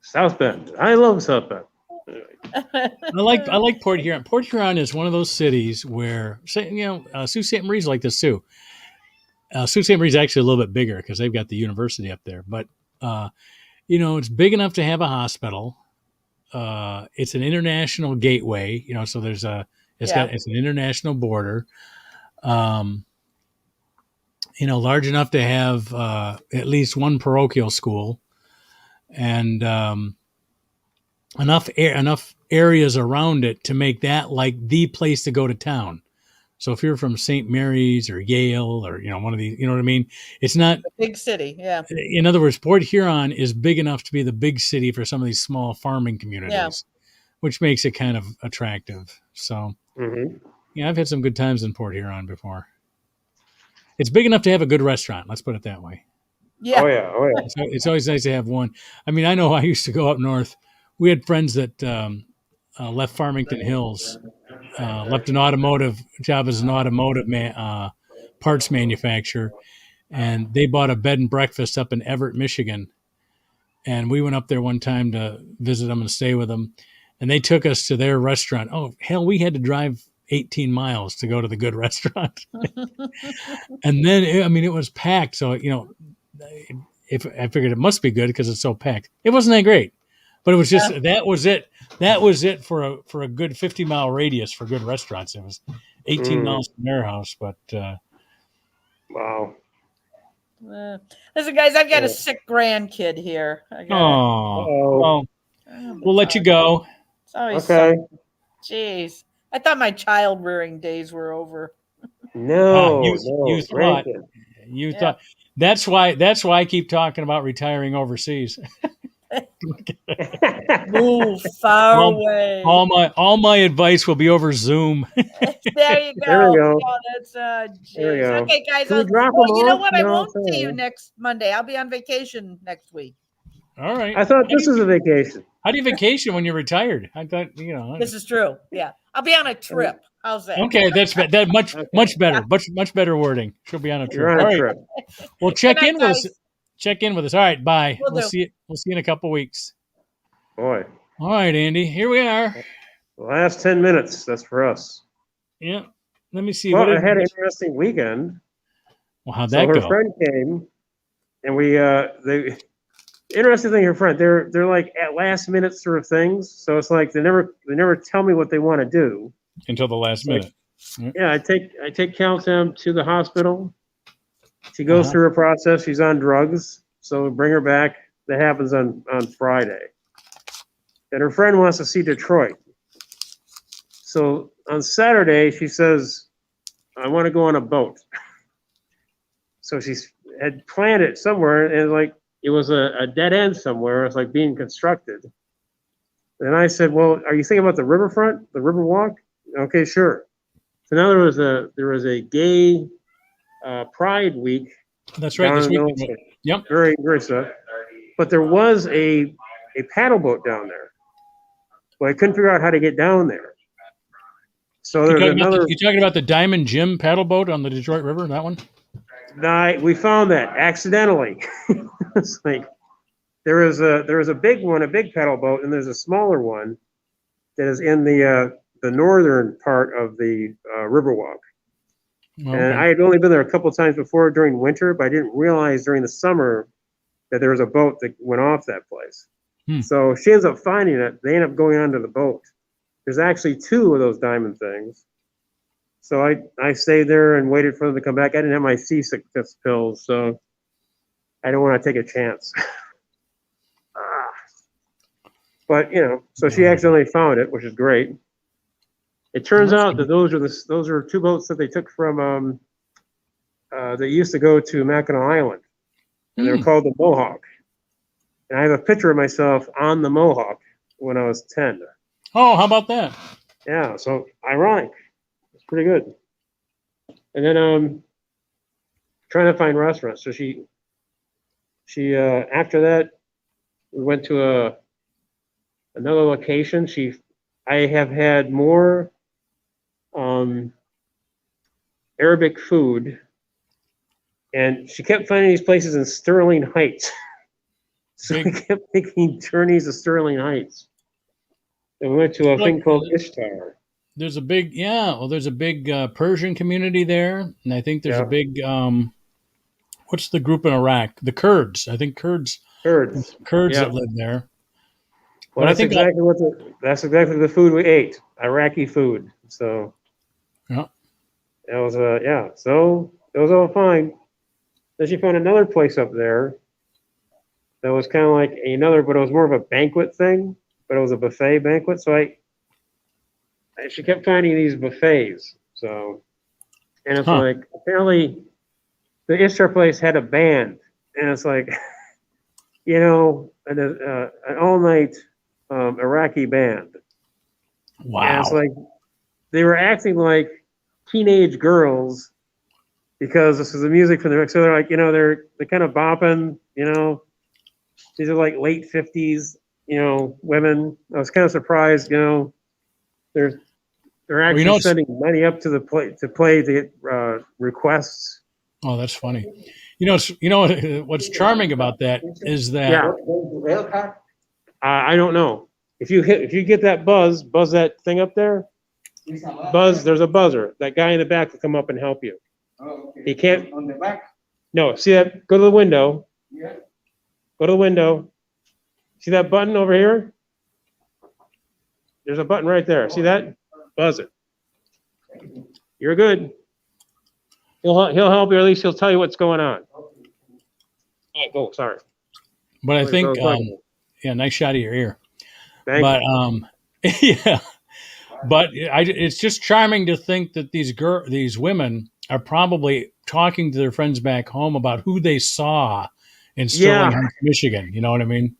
Speaker 5: South Bend. I love South Bend.
Speaker 2: I like Port Huron. Port Huron is one of those cities where, Sault Ste. Marie's like this too. Sault Ste. Marie's actually a little bit bigger because they've got the university up there. But it's big enough to have a hospital. It's an international gateway. So there's it's an international border. Large enough to have at least one parochial school, and enough areas around it to make that like the place to go to town. So if you're from St. Mary's or Yale or one of these, you know what I mean? It's not
Speaker 6: a big city. Yeah.
Speaker 2: In other words, Port Huron is big enough to be the big city for some of these small farming communities, which makes it kind of attractive. So I've had some good times in Port Huron before. It's big enough to have a good restaurant. Let's put it that way.
Speaker 6: Yeah.
Speaker 5: Oh yeah.
Speaker 2: It's always nice to have one. I mean, I know I used to go up north. We had friends that left Farmington Hills, left an automotive job as an automotive parts manufacturer, and they bought a bed and breakfast up in Everett, Michigan. And we went up there one time to visit them and stay with them, and they took us to their restaurant. Oh, hell, we had to drive 18 miles to go to the good restaurant. And then, it was packed. So, if I figured it must be good because it's so packed. It wasn't that great. But it was just that was it. That was it for a good 50-mile radius for good restaurants. It was 18 miles from their house, but
Speaker 5: wow.
Speaker 6: Listen, guys, I've got a sick grandkid here.
Speaker 2: Well, we'll let you go.
Speaker 5: Okay.
Speaker 6: Jeez, I thought my child rearing days were over.
Speaker 5: No,
Speaker 2: you thought. You thought. That's why I keep talking about retiring overseas.
Speaker 6: Move far away.
Speaker 2: All my advice will be over Zoom.
Speaker 6: There you go.
Speaker 5: There we go.
Speaker 6: Oh, that's
Speaker 5: There we go.
Speaker 6: Okay, guys.
Speaker 5: Can we drop
Speaker 6: well,
Speaker 5: them
Speaker 6: you know
Speaker 5: off?
Speaker 6: what? I
Speaker 5: No,
Speaker 6: won't
Speaker 5: it's
Speaker 6: see you
Speaker 5: all right.
Speaker 6: next Monday. I'll be on vacation next week.
Speaker 2: All right.
Speaker 5: I thought this was a vacation.
Speaker 2: How do you vacation when you're retired? I thought
Speaker 6: This is true. Yeah, I'll be on a trip. How's that?
Speaker 2: Okay, that's much better. Much better wording. She'll be on a trip.
Speaker 5: You're on
Speaker 2: All
Speaker 5: a
Speaker 2: right.
Speaker 5: trip.
Speaker 2: Well, check
Speaker 6: Good night,
Speaker 2: in with us.
Speaker 6: guys.
Speaker 2: Check in with us. All right. Bye.
Speaker 6: Will
Speaker 2: We'll
Speaker 6: do.
Speaker 2: see you. We'll see you in a couple weeks.
Speaker 5: Boy,
Speaker 2: All right, Andy. Here we are.
Speaker 5: the last 10 minutes. That's for us.
Speaker 2: Yeah. Let me see.
Speaker 5: Well, I had an interesting weekend.
Speaker 2: Well, how'd
Speaker 5: So
Speaker 2: that
Speaker 5: her
Speaker 2: go?
Speaker 5: friend came, and the interesting thing, her friend, they're like at last minute sort of things. So it's like they never tell me what they want to do.
Speaker 2: Until the last minute.
Speaker 5: Yeah, I take Caltem to the hospital. She goes through a process. She's on drugs, so bring her back. That happens on Friday. And her friend wants to see Detroit. So on Saturday, she says, I want to go on a boat. So she had planned it somewhere, and like it was a dead end somewhere. It was like being constructed. And I said, well, are you thinking about the riverfront, the Riverwalk? Okay, sure. So now there was a gay Pride Week.
Speaker 2: That's right.
Speaker 5: down
Speaker 2: This
Speaker 5: in
Speaker 2: week.
Speaker 5: Milton.
Speaker 2: Yep.
Speaker 5: Very great stuff. But there was a paddle boat down there. Well, I couldn't figure out how to get down there. So there's another.
Speaker 2: You talking about the Diamond Jim paddle boat on the Detroit River? That one?
Speaker 5: We found that accidentally. It's like there is a big one, a big paddle boat, and there's a smaller one that is in the northern part of the Riverwalk.
Speaker 2: Okay.
Speaker 5: And I had only been there a couple of times before during winter, but I didn't realize during the summer that there was a boat that went off that place. So she ends up finding it. They end up going onto the boat. There's actually two of those diamond things. So I stayed there and waited for them to come back. I didn't have my seasickness pills, so I don't want to take a chance. But so she accidentally found it, which is great. It turns out that those are two boats that they took from they used to go to Mackinac Island, and they're called the Mohawk. And I have a picture of myself on the Mohawk when I was 10.
Speaker 2: Oh, how about that?
Speaker 5: Yeah, so ironic. It's pretty good. And then trying to find restaurants. So she after that we went to another location. I have had more Arabic food, and she kept finding these places in Sterling Heights. So we kept taking journeys to Sterling Heights. And we went to a thing called Ishtar.
Speaker 2: There's a big, there's a big Persian community there. And I think there's a big, what's the group in Iraq? The Kurds. I think Kurds that live there.
Speaker 5: Well, that's exactly the food we ate. Iraqi food. So
Speaker 2: yeah,
Speaker 5: that was So it was all fine. Then she found another place up there that was kind of like but it was more of a banquet thing, but it was a buffet banquet. So she kept finding these buffets. So, and it's like, apparently the Ishtar place had a band, and it's like, an all-night Iraqi band.
Speaker 2: Wow.
Speaker 5: And it's like, they were acting like teenage girls because this is the music from the, so they're like, they're kind of bopping, these are like late 50s, women. I was kind of surprised, they're actually sending money up to the play to get requests.
Speaker 2: Oh, that's funny. What's charming about that is that
Speaker 5: I don't know if you get that buzz that thing up there. Buzz, there's a buzzer. That guy in the back will come up and help you.
Speaker 7: Oh, okay.
Speaker 5: He can't.
Speaker 7: On the back?
Speaker 5: No, see that? Go to the window.
Speaker 7: Yeah.
Speaker 5: Go to the window. See that button over here? There's a button right there. See that? Buzz it. You're good. He'll help you, or at least he'll tell you what's going on. Oh, sorry.
Speaker 2: But I think, nice shot of your ear.
Speaker 5: Thank you.
Speaker 2: Yeah. But it's just charming to think that these women are probably talking to their friends back home about who they saw in Sterling Heights, Michigan. You know what I mean?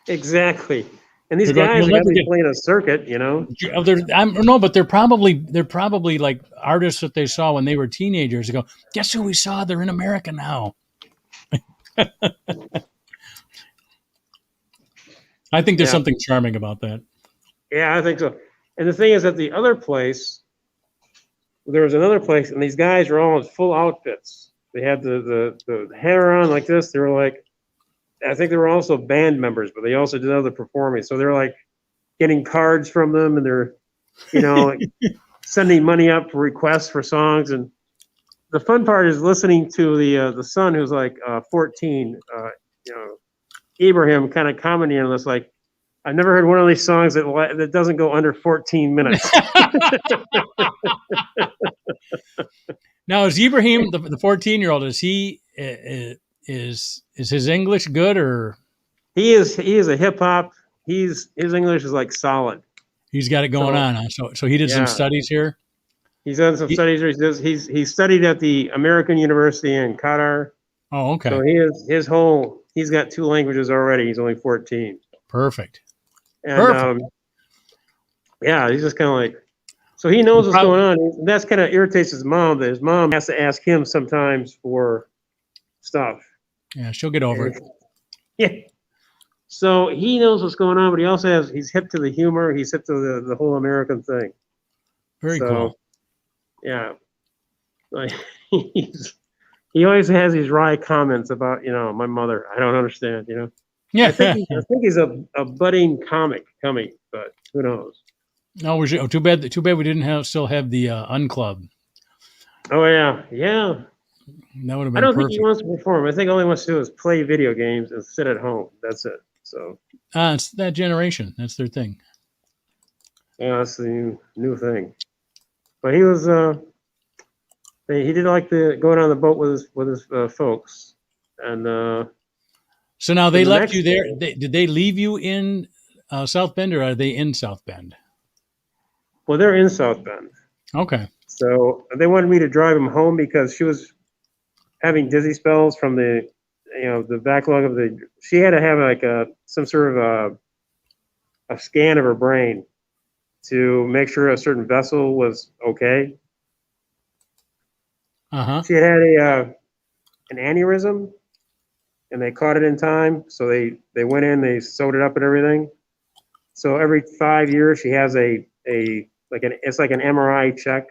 Speaker 5: Exactly. And these guys are going to be playing a circuit,
Speaker 2: but they're probably like artists that they saw when they were teenagers. They go, guess who we saw? They're in America now. I think there's something charming about that.
Speaker 5: Yeah, I think so. And the thing is that there was another place, and these guys were all in full outfits. They had the hair on like this. They were like, I think they were also band members, but they also did other performing. So they're like getting cards from them, and they're, like sending money up for requests for songs. And the fun part is listening to the son who's like 14, Ibrahim, kind of commenting on this, like, I've never heard one of these songs that doesn't go under 14 minutes.
Speaker 2: Now, is Ibrahim the 14-year-old? Is he is his English good, or
Speaker 5: he is a hip hop? His English is like solid.
Speaker 2: He's got it going on. Huh? So he did some studies here.
Speaker 5: He's done some studies here. He studied at the American University in Qatar.
Speaker 2: Oh, okay.
Speaker 5: So he's got 2 languages already. He's only 14.
Speaker 2: Perfect.
Speaker 5: And he's just kind of like, so he knows what's going on. And that's kind of irritates his mom, that his mom has to ask him sometimes for stuff.
Speaker 2: Yeah, she'll get over it.
Speaker 5: Yeah. So he knows what's going on, but he's hip to the humor. He's hip to the whole American thing.
Speaker 2: Very cool.
Speaker 5: Yeah. Like he always has these wry comments about, my mother. I don't understand,
Speaker 2: Yeah.
Speaker 5: I think he's a budding comic coming, but who knows?
Speaker 2: No, too bad we didn't still have the Unclub.
Speaker 5: Oh yeah.
Speaker 2: That would have been.
Speaker 5: I don't
Speaker 2: perfect.
Speaker 5: think he wants to perform. I think all he wants to do is play video games and sit at home. That's it. So.
Speaker 2: It's that generation. That's their thing.
Speaker 5: Yeah, that's the new thing. But he was. He did like going on the boat with his folks, and.
Speaker 2: So now they left you there. Did they leave you in South Bend, or are they in South Bend?
Speaker 5: Well, they're in South Bend.
Speaker 2: Okay.
Speaker 5: So they wanted me to drive them home because she was having dizzy spells from the backlog of she had to have like some sort of a scan of her brain to make sure a certain vessel was okay. She had an aneurysm, and they caught it in time. So they went in, they sewed it up and everything. So every 5 years, she has it's like an MRI check.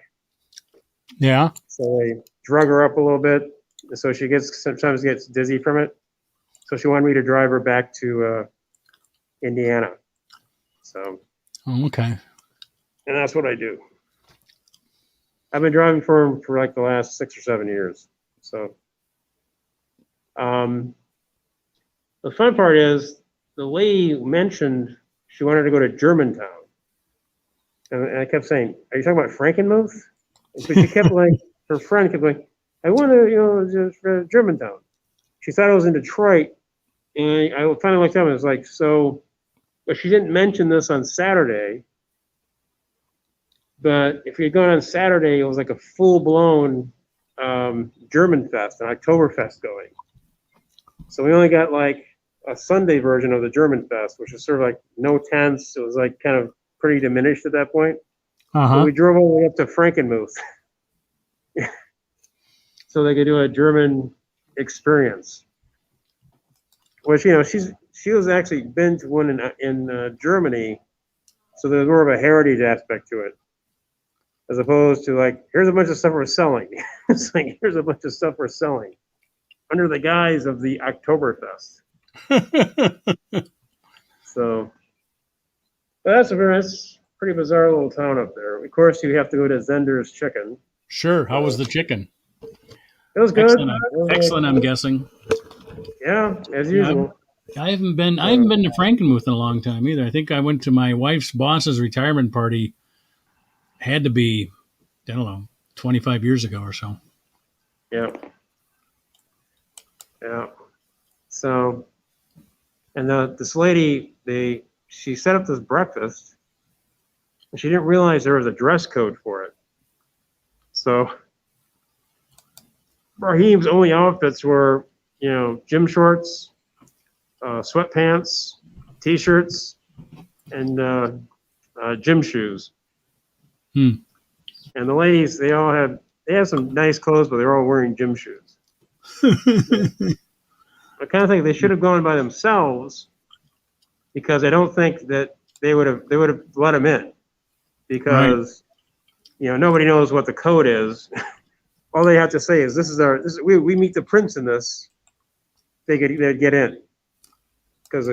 Speaker 2: Yeah.
Speaker 5: So they drug her up a little bit, so she sometimes gets dizzy from it. So she wanted me to drive her back to Indiana. So.
Speaker 2: Okay.
Speaker 5: And that's what I do. I've been driving for him for like the last 6 or 7 years. So, the fun part is the lady mentioned she wanted to go to Germantown. And I kept saying, "Are you talking about Frankenmuth?" But she kept her friend kept going, "I want to, just Germantown." She thought I was in Detroit. And I finally looked up and it was like, so, but she didn't mention this on Saturday. But if you'd gone on Saturday, it was like a full-blown German Fest, an Oktoberfest going. So we only got like a Sunday version of the German Fest, which was sort of like no tents. It was like kind of pretty diminished at that point. So we drove all the way up to Frankenmuth so they could do a German experience. Which, she was actually been to one in Germany, so there's more of a heritage aspect to it. As opposed to like, here's a bunch of stuff we're selling. It's like, here's a bunch of stuff we're selling under the guise of the Oktoberfest. So, but that's a pretty bizarre little town up there. Of course, you have to go to Zender's Chicken.
Speaker 2: Sure. How was the chicken?
Speaker 5: It was good.
Speaker 2: Excellent, I'm guessing.
Speaker 5: Yeah, as usual.
Speaker 2: I haven't been to Frankenmuth in a long time either. I think I went to my wife's boss's retirement party. Had to be, I don't know, 25 years ago or so.
Speaker 5: Yeah. Yeah. So, and this lady, she set up this breakfast, and she didn't realize there was a dress code for it. So, Raheem's only outfits were, gym shorts, sweatpants, t-shirts, and gym shoes. And the ladies, they have some nice clothes, but they're all wearing gym shoes. I kind of think they should have gone by themselves, because I don't think that they would have let them in, because nobody knows what the code is. All they have to say is we meet the prince in this. They'd get in, because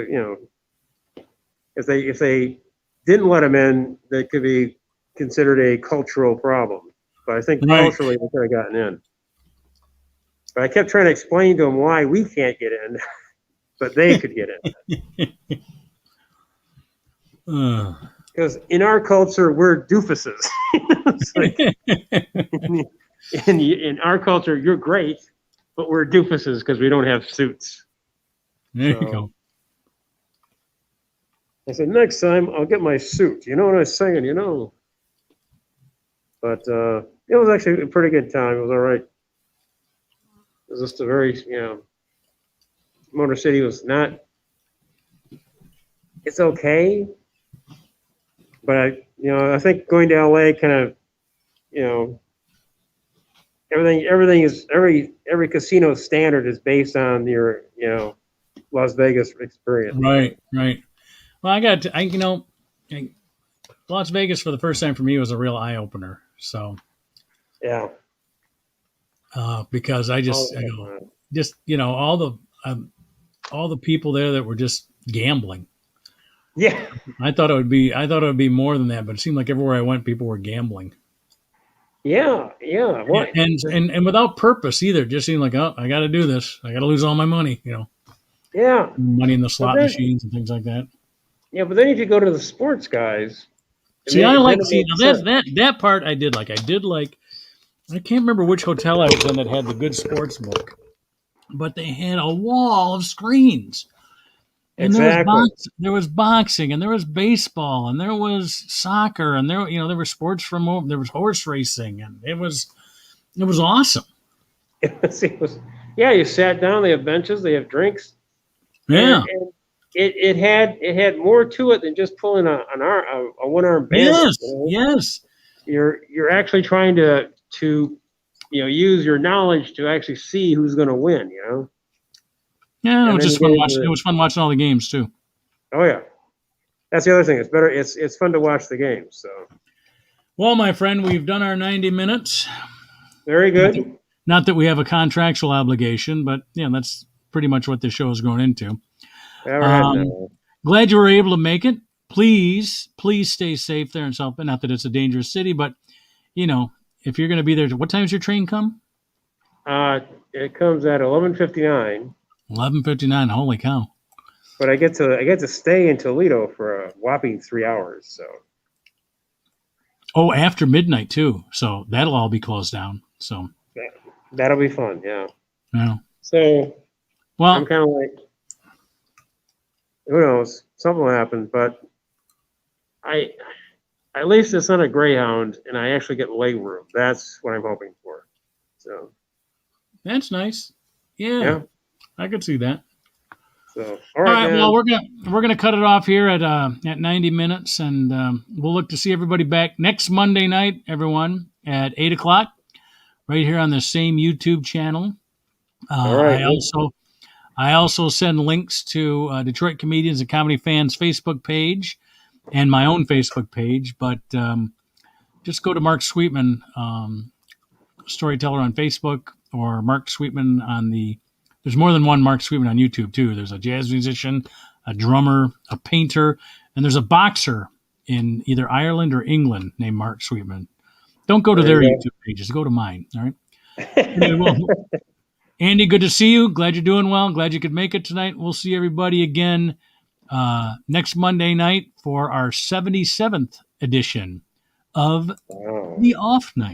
Speaker 5: if they didn't let them in, they could be considered a cultural problem. But I think culturally they could have gotten in. But I kept trying to explain to them why we can't get in, but they could get in. Because in our culture, we're doofuses. In our culture, you're great, but we're doofuses because we don't have suits.
Speaker 2: There you go.
Speaker 5: I said, next time I'll get my suit. You know what I was saying, But it was actually a pretty good time. It was all right. It was just a very, Motor City was not, it's okay. But I think going to LA kind of, every casino standard is based on your, Las Vegas experience.
Speaker 2: Right. Well, Las Vegas for the first time for me was a real eye opener. So,
Speaker 5: yeah.
Speaker 2: Because I just, all the people there that were just gambling.
Speaker 5: Yeah.
Speaker 2: I thought it would be more than that, but it seemed like everywhere I went, people were gambling.
Speaker 5: Yeah. What?
Speaker 2: And without purpose either. Just seemed like, oh, I got to do this. I got to lose all my money.
Speaker 5: Yeah.
Speaker 2: Money in the slot machines and things like that.
Speaker 5: Yeah, but then if you go to the sports guys,
Speaker 2: that part I did like. I can't remember which hotel I was in that had the good sports book, but they had a wall of screens. And
Speaker 5: Exactly.
Speaker 2: there was boxing, and there was baseball, and there was soccer, and there were sports there was horse racing, and it was awesome.
Speaker 5: Yeah, you sat down. They have benches. They have drinks.
Speaker 2: Yeah.
Speaker 5: And it had more to it than just pulling a one arm bandit.
Speaker 2: Yes. Yes.
Speaker 5: You're actually trying to use your knowledge to actually see who's going to win.
Speaker 2: Yeah. It was
Speaker 5: And then
Speaker 2: just
Speaker 5: you
Speaker 2: fun
Speaker 5: get
Speaker 2: watching.
Speaker 5: into
Speaker 2: It was fun watching all the games too.
Speaker 5: Oh yeah, that's the other thing. It's better. It's fun to watch the games. So
Speaker 2: Well, my friend, we've done our 90 minutes.
Speaker 5: very good.
Speaker 2: Not that we have a contractual obligation, but that's pretty much what this show is going into.
Speaker 5: All right, now.
Speaker 2: Glad you were able to make it. Please stay safe there in South Bend. Not that it's a dangerous city, but if you're going to be there, what time does your train come?
Speaker 5: It comes at 11:59.
Speaker 2: 11:59. Holy cow!
Speaker 5: But I get to stay in Toledo for a whopping 3 hours. So.
Speaker 2: Oh, after midnight too. So that'll all be closed down. So
Speaker 5: That'll be fun. Yeah.
Speaker 2: yeah.
Speaker 5: So.
Speaker 2: Well,
Speaker 5: I'm kind of like, who knows? Something will happen, but at least it's not a Greyhound, and I actually get leg room. That's what I'm hoping for. So
Speaker 2: that's nice. Yeah. I could see that.
Speaker 5: So
Speaker 2: all right. Well, we're gonna cut it off here at 90 minutes, and we'll look to see everybody back next Monday night, everyone, at 8:00, right here on the same YouTube channel.
Speaker 5: All right.
Speaker 2: I also send links to Detroit Comedians and Comedy Fans Facebook page and my own Facebook page, but just go to Mark Sweetman, Storyteller on Facebook, or Mark Sweetman there's more than one Mark Sweetman on YouTube too. There's a jazz musician, a drummer, a painter, and there's a boxer in either Ireland or England named Mark Sweetman. Don't go to their YouTube pages. Go to mine. All right. Anyway, well, Andy, good to see you. Glad you're doing well. Glad you could make it tonight. We'll see everybody again next Monday night for our 77th edition of The Off Night.